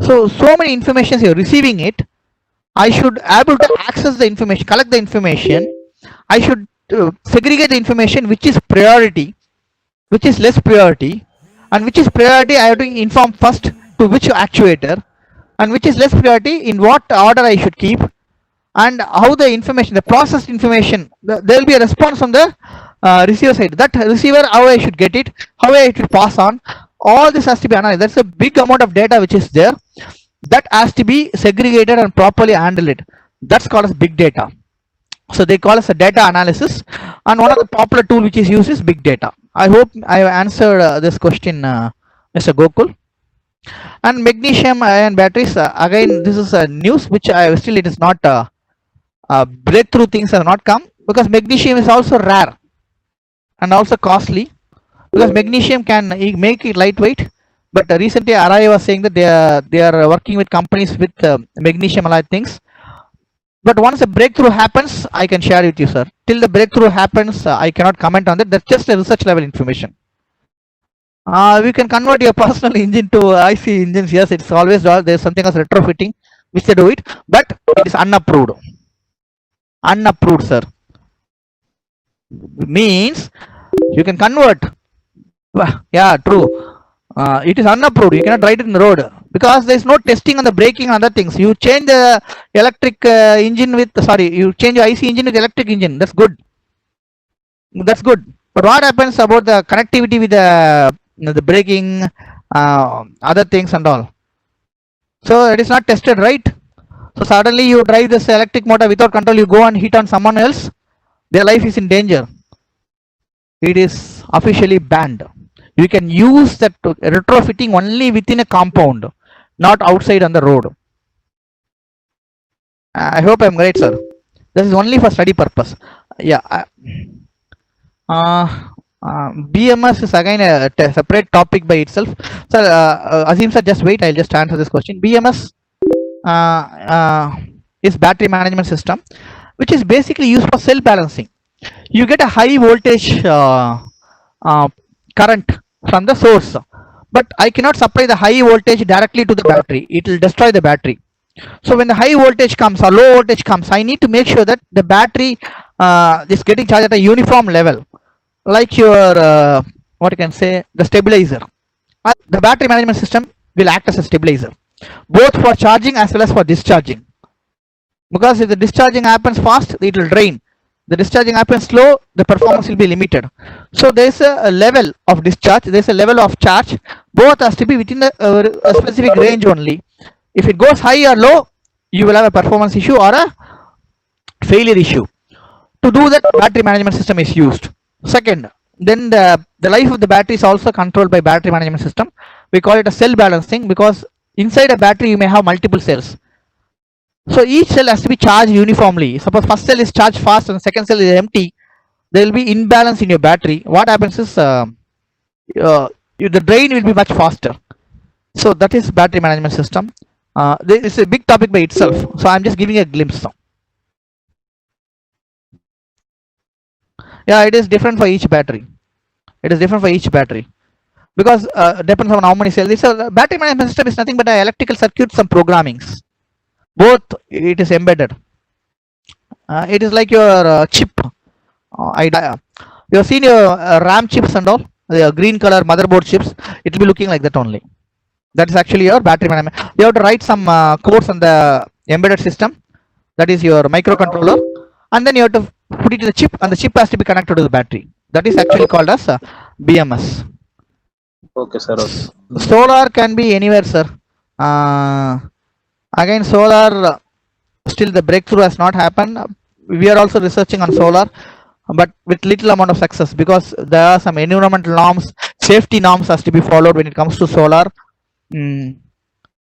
So many informations you're receiving it. I should able to access the information, collect the information. I should segregate the information which is priority, which is less priority, and which is priority I have to inform first to which actuator, and which is less priority in what order I should keep, and how the information, the processed information, there will be a response from the receiver side. That receiver, how I should get it, how I should pass on, all this has to be analyzed. That's a big amount of data which is there. That has to be segregated and properly handled. That's called as big data. So they call us a data analysis, and one of the popular tool which is used is big data. I hope I have answered this question, Mr. Gokul. And magnesium ion batteries, again, this is a news which still it is not breakthrough things have not come, because magnesium is also rare and also costly, because magnesium can make it lightweight. But recently RI was saying that they are working with companies with magnesium alloy things. But once a breakthrough happens, I can share with you, sir. Till the breakthrough happens, I cannot comment on that. That's just a research level information. We can convert your personal engine to IC engines. Yes, it's always there's something as retrofitting which they do it, but it is unapproved. Unapproved, sir. Means you can convert. Yeah, true. It is unapproved. You cannot ride it in the road because there is no testing on the braking and other things. You change the electric engine with, you change your IC engine with electric engine. That's good. That's good. But what happens about the connectivity with the braking, other things and all? So it is not tested, right? So suddenly you drive this electric motor without control, you go and hit on someone else, their life is in danger. It is officially banned. You can use that retrofitting only within a compound, not outside on the road. I hope I'm right, sir. This is only for study purpose. Yeah. BMS is again a separate topic by itself. Sir, Azim sir, just wait. I'll just answer this question. BMS is battery management system, which is basically used for cell balancing. You get a high voltage current from the source, but I cannot supply the high voltage directly to the battery. It will destroy the battery. So when the high voltage comes or low voltage comes, I need to make sure that the battery is getting charged at a uniform level, like your what you can say, the stabilizer. The battery management system will act as a stabilizer, both for charging as well as for discharging. Because if the discharging happens fast, it will drain. the discharging happens slow, the performance will be limited. So there is a level of discharge, there is a level of charge, both has to be within a specific range only. If it goes high or low, you will have a performance issue or a failure issue. To do that, battery management system is used. Second, then the life of the battery is also controlled by battery management system. We call it a cell balancing, because inside a battery you may have multiple cells. So each cell has to be charged uniformly. Suppose first cell is charged fast and second cell is empty, there will be imbalance in your battery. What happens is the drain will be much faster. So that is battery management system. This is a big topic by itself, so I'm just giving a glimpse now. Yeah, it is different for each battery. It is different for each battery, because depends on how many cells. This battery management system is nothing but an electrical circuit, some programmings. Both it is embedded. It is like your chip. You have seen your RAM chips and all, the green color motherboard chips. It will be looking like that only. That is actually your battery management. You have to write some codes on the embedded system. That is your microcontroller, and then you have to put it in the chip, and the chip has to be connected to the battery. That is actually called as BMS. Okay, sir. Okay. Solar can be anywhere, sir. Again, solar, still the breakthrough has not happened. We are also researching on solar, but with little amount of success, because there are some environmental norms, safety norms has to be followed when it comes to solar.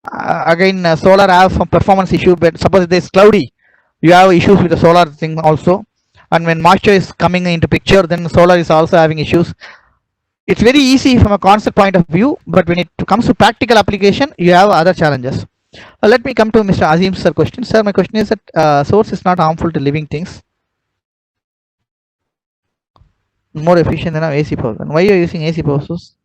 Again, solar have some performance issue, but suppose it is cloudy, you have issues with the solar thing also. And when moisture is coming into picture, then solar is also having issues. It's very easy from a concept point of view, but when it comes to practical application, you have other challenges. Let me come to Mr. Azim's question. Sir, my question is that source is not harmful to living things. More efficient than AC power. And why are you using AC power source?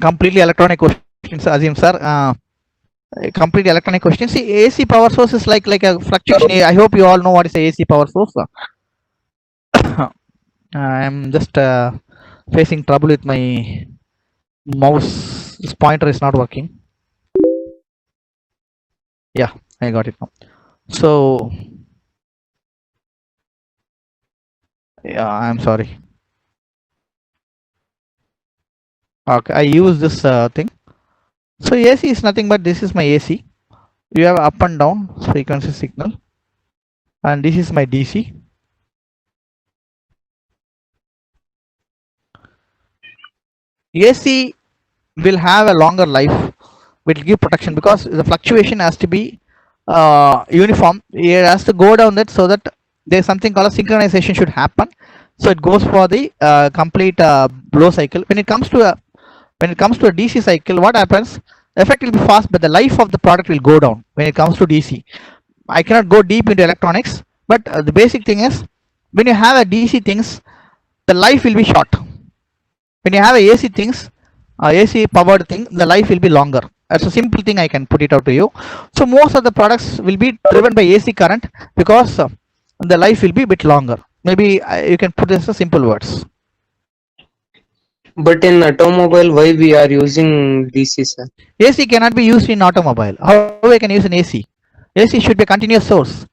Completely electronic questions, Azim sir. Completely electronic question. See, AC power source is like a fluctuation. I hope you all know what is the AC power source. I'm just facing trouble with my mouse. This pointer is not working. Yeah, I got it now. So yeah, I'm sorry. Okay, I use this thing. So AC is nothing but this is my AC. You have up and down frequency signal, and this is my DC. AC will have a longer life, will give protection, because the fluctuation has to be uniform. It has to go down that, so that there is something called a synchronization should happen. So it goes for the complete blow cycle. When it comes to a DC cycle, what happens? Effect will be fast, but the life of the product will go down when it comes to DC. I cannot go deep into electronics, but the basic thing is, when you have a DC things, the life will be short. When you have a AC things, AC powered thing, the life will be longer. That's a simple thing, I can put it out to you. So most of the products will be driven by AC current, because the life will be a bit longer. Maybe you can put this as simple words. But in automobile, why we are using DC, sir? AC cannot be used in automobile. How I can use an AC? AC should be a continuous source,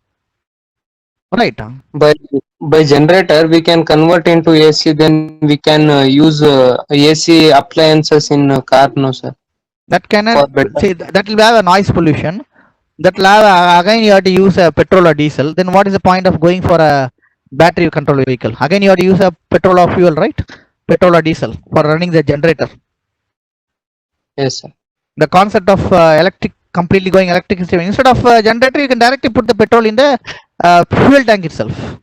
right? By generator, we can convert into AC. Then we can use AC appliances in car, no, sir. That cannot. See, that will have a noise pollution. That will have again you have to use a petrol or diesel. Then what is the point of going for a battery controlled vehicle? Again you have to use a petrol or fuel, right? Petrol or diesel for running the generator. Yes, sir. The concept of electric, completely going electric, instead of generator, you can directly put the petrol in the fuel tank itself.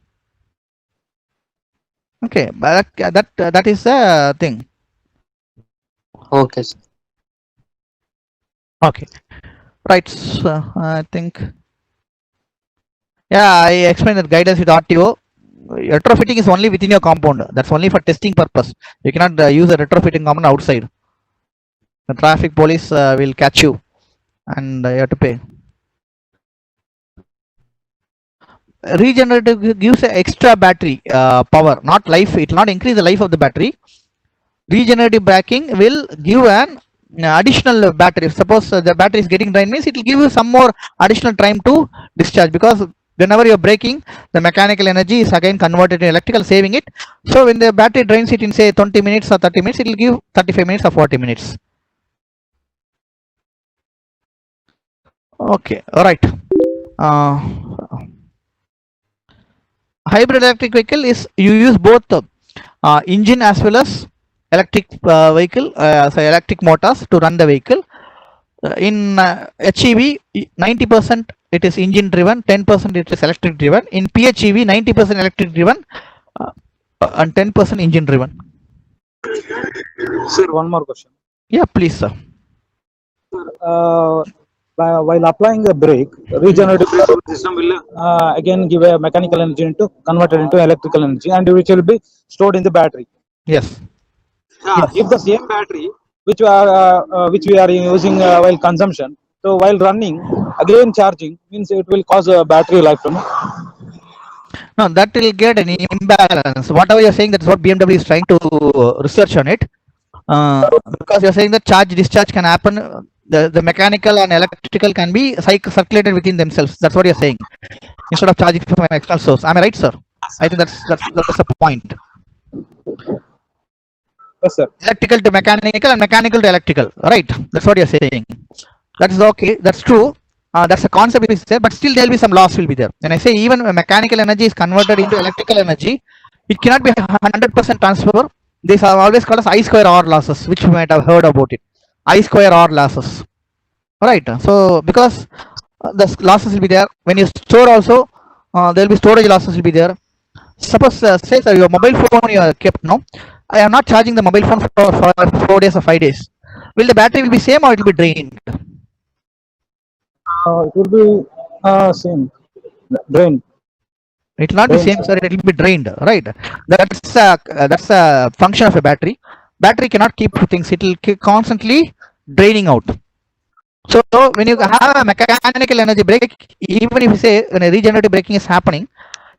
Okay, but that is the thing. Okay, sir. Okay, right. So I think, yeah, I explained that guidance with RTO. Retrofitting is only within your compound. That's only for testing purpose. You cannot use a retrofitting compound outside. The traffic police will catch you, and you have to pay. Regenerative gives a extra battery power, not life. It will not increase the life of the battery. Regenerative braking will give an additional battery. Suppose the battery is getting drained, means it will give you some more additional time to discharge, because Whenever you're braking, the mechanical energy is again converted to electrical, saving it. So when the battery drains it in say 20 minutes or 30 minutes, it will give 35 minutes or 40 minutes. Okay, all right. Hybrid electric vehicle is you use both engine as well as electric vehicle, so electric motors to run the vehicle. In HEV, 90% it is engine driven, 10% it is electric driven. In PHEV, 90% electric driven and 10% engine driven. Sir, one more question. Yeah, please, sir. While applying a brake, regenerative system will again give a mechanical energy into converted into electrical energy, and which will be stored in the battery. Yes. Yes. If the same battery which we are using while consumption, so while running again charging means it will cause a battery life. No, that will get an imbalance. Whatever you're saying, that's what BMW is trying to research on it. Because you're saying that charge discharge can happen, the mechanical and electrical can be circulated within themselves. That's what you're saying. Instead of charging from an external source. Am I right, sir? I think that's the point. Yes, sir. Electrical to mechanical and mechanical to electrical. Right. That's what you're saying. That is okay. That's true. That's a concept is there, but still there will be some loss will be there. When I say even when mechanical energy is converted into electrical energy, it cannot be 100% transfer. These are always called as I square R losses, which you might have heard about it. I square R losses. Right. So because the losses will be there. When you store also, there will be storage losses will be there. Suppose say sir, your mobile phone you are kept, no, I am not charging the mobile phone for 4 days or 5 days. Will the battery will be same or it will be drained? It will be same, drained. It will not be same, sir. It will be drained, right? That's a function of a battery. Battery cannot keep things. It will keep constantly draining out. So when you have a mechanical energy brake, even if you say when a regenerative braking is happening,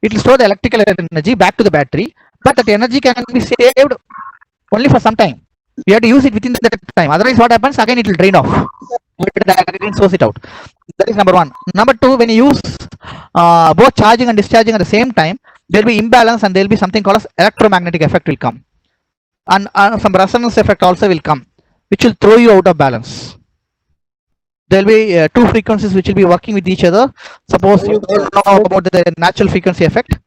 it will store the electrical energy back to the battery, but that energy can be saved only for some time. You have to use it within that time. Otherwise, what happens? Again, it will drain off. It source it out. That is number one. Number two, when you use both charging and discharging at the same time, there will be imbalance and there will be something called as electromagnetic effect will come. And some resonance effect also will come, which will throw you out of balance. There will be two frequencies which will be working with each other. Suppose you don't know about the natural frequency effect.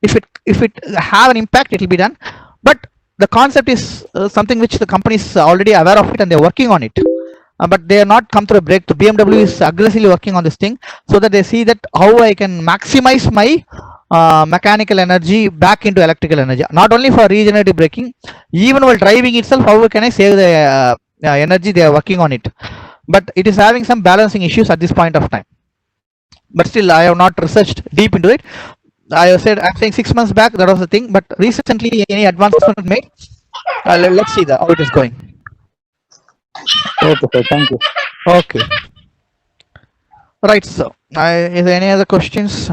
If it have an impact, it will be done. But the concept is something which the company is already aware of it and they're working on it. But they are not come through a breakthrough. BMW is aggressively working on this thing so that they see that how I can maximize my mechanical energy back into electrical energy. Not only for regenerative braking, even while driving itself, how can I save the energy? They are working on it. But it is having some balancing issues at this point of time. But still, I have not researched deep into it. I'm saying 6 months back that was the thing. But recently, any advancement made? Let's see how it is going. Okay, sir. Thank you. Okay. Right. So, is there any other questions?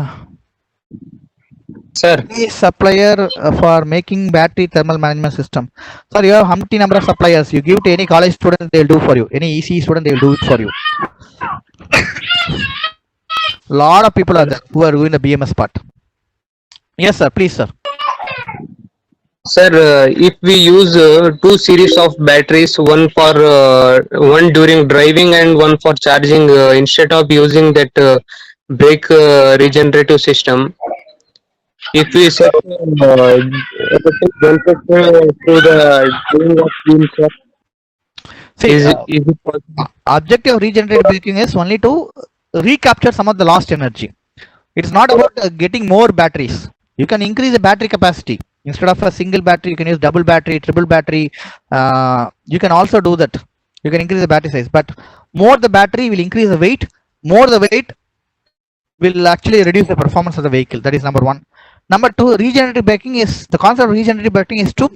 Sir. Supplier for making battery thermal management system. Sir, you have how many number of suppliers? You give to any college student, they will do for you. Any ECE student, they will do it for you. Lot of people are there who are doing the BMS part. Yes, sir. Please, sir. Sir, if we use two series of batteries, one for one during driving and one for charging, instead of using that brake regenerative system, if we set through the doing of wheels, see, is it possible? Objective of regenerative braking is only to recapture some of the lost energy. It is not about getting more batteries. You can increase the battery capacity. Instead of a single battery, you can use double battery, triple battery. You can also do that. You can increase the battery size. But more the battery will increase the weight. More the weight will actually reduce the performance of the vehicle. That is number one. Number two, regenerative braking is the concept of regenerative braking is to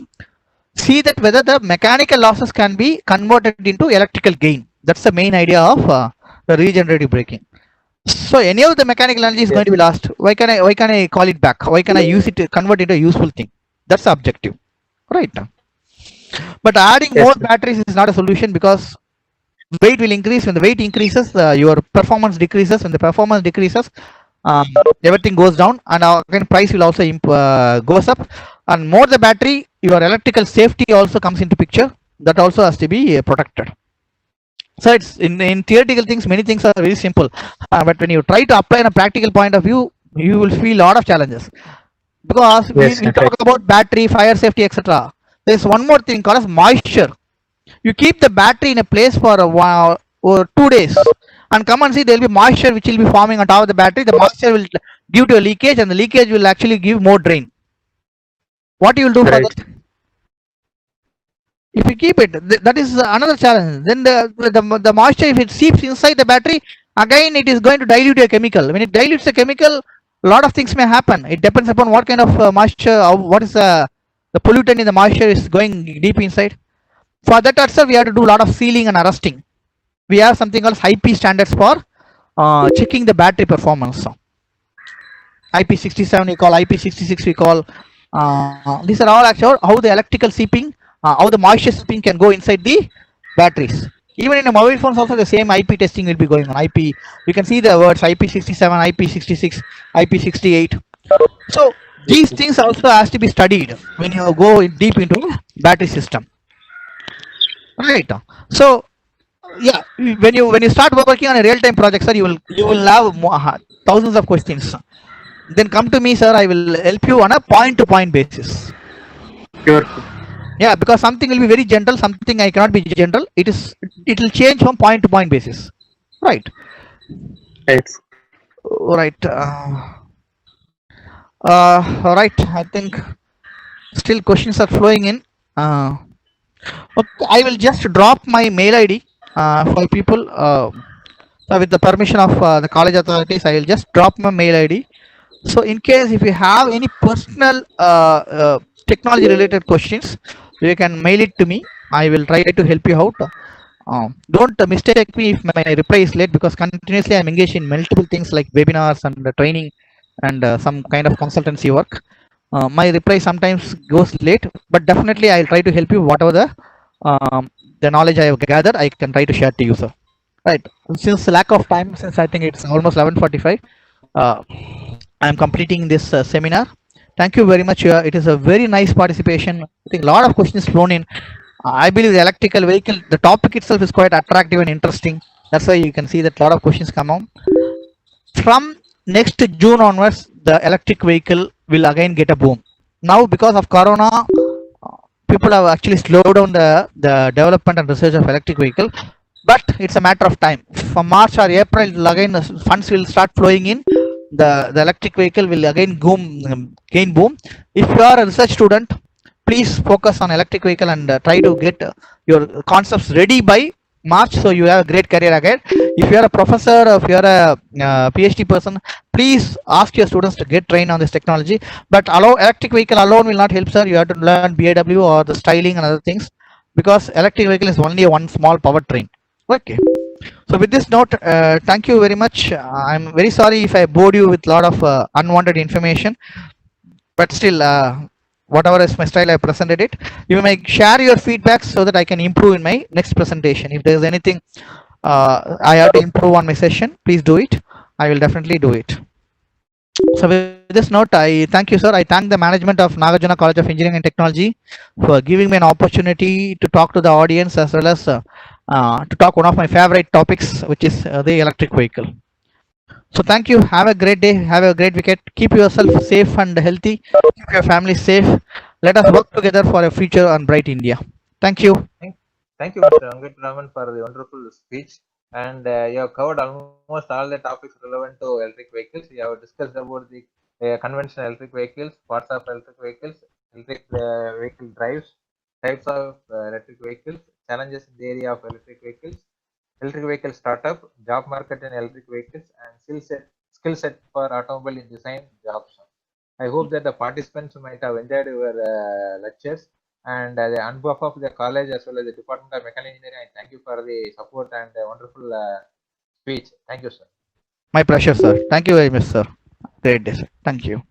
see that whether the mechanical losses can be converted into electrical gain. That's the main idea of the regenerative braking. So any of the mechanical energy is going to be lost. Why can I call it back? Why can I use it to convert it into a useful thing? That's the objective, right? But adding more batteries is not a solution because weight will increase. When the weight increases, your performance decreases. When the performance decreases, everything goes down, and again price will also goes up. And more the battery, your electrical safety also comes into picture. That also has to be protected. So it's in theoretical things, many things are very simple, but when you try to apply in a practical point of view, you will feel a lot of challenges, because Yes, we sir. talk about battery, fire safety, etc. There's one more thing called as moisture. You keep the battery in a place for a while or 2 days, and come and see there will be moisture which will be forming on top of the battery. The moisture will due to a leakage, and the leakage will actually give more drain. What you will do for Right. that? If you keep it, that is another challenge. Then the moisture, if it seeps inside the battery, again it is going to dilute a chemical. When it dilutes a chemical, a lot of things may happen. It depends upon what kind of moisture, what is the pollutant in the moisture is going deep inside. For that also we have to do a lot of sealing and arresting. We have something called IP standards for checking the battery performance. IP67 we call, IP66 we call. These are all actually how the electrical seeping, how the moisture seeping can go inside the batteries. Even in the mobile phones also the same IP testing will be going on. IP, you can see the words IP67, IP66, IP68. So these things also has to be studied when you go deep into battery system. Right. So yeah, when you start working on a real-time project, sir, you will have thousands of questions. Then come to me, sir. I will help you on a point-to-point basis. Sure. Yeah, because something will be very general, something I cannot be general. It will change from point-to-point basis. Right. Right. Right. All right. I think still questions are flowing in. Okay, I will just drop my mail ID for people. With the permission of the college authorities, I will just drop my mail ID. So in case if you have any personal technology related questions, you can mail it to me. I will try to help you out. Don't mistake me if my reply is late, because continuously I'm engaged in multiple things like webinars and training and some kind of consultancy work. My reply sometimes goes late, but definitely I'll try to help you. Whatever the knowledge I have gathered, I can try to share to you, sir. Right. Since lack of time, since I think it's almost 11:45, I am completing this seminar. Thank you very much. It is a very nice participation. I think a lot of questions flown in. I believe the electrical vehicle, the topic itself is quite attractive and interesting. That's why you can see that a lot of questions come on. From next June onwards, the electric vehicle will again get a boom. Now, because of Corona, people have actually slowed down the development and research of electric vehicle, but it's a matter of time. From March or April, again funds will start flowing in. The electric vehicle will again gain boom. If you are a research student, please focus on electric vehicle and try to get your concepts ready by March, so you have a great career ahead. If you are a professor or if you are a PhD person, please ask your students to get trained on this technology. But electric vehicle alone will not help, sir. You have to learn BAW or the styling and other things, because electric vehicle is only one small powertrain. Okay. So with this note, thank you very much. I'm very sorry if I bored you with a lot of unwanted information, but still, whatever is my style, I presented it. You may share your feedback so that I can improve in my next presentation. If there's anything I have to improve on my session, please do it. I will definitely do it. So with this note, I thank you, sir. I thank the management of Nagarjuna College of Engineering and Technology for giving me an opportunity to talk to the audience, as well as to talk one of my favorite topics, which is the electric vehicle. So thank you. Have a great day. Have a great weekend. Keep yourself safe and healthy. Keep your family safe. Let us work together for a future and bright India. Thank you. Thank you, Mr. Venkataraman, for the wonderful speech. And you have covered almost all the topics relevant to electric vehicles. You have discussed about the conventional electric vehicles, parts of electric vehicles, electric vehicle drives, types of electric vehicles, challenges in the area of electric vehicles, electric vehicle startup, job market in electric vehicles, and skill set for automobile in design jobs. I hope that the participants might have enjoyed your lectures, and on behalf of the college as well as the Department of Mechanical Engineering, I thank you for the support and wonderful speech. Thank you, sir. My pleasure, sir. Thank you very much, sir. Great day, sir. Thank you.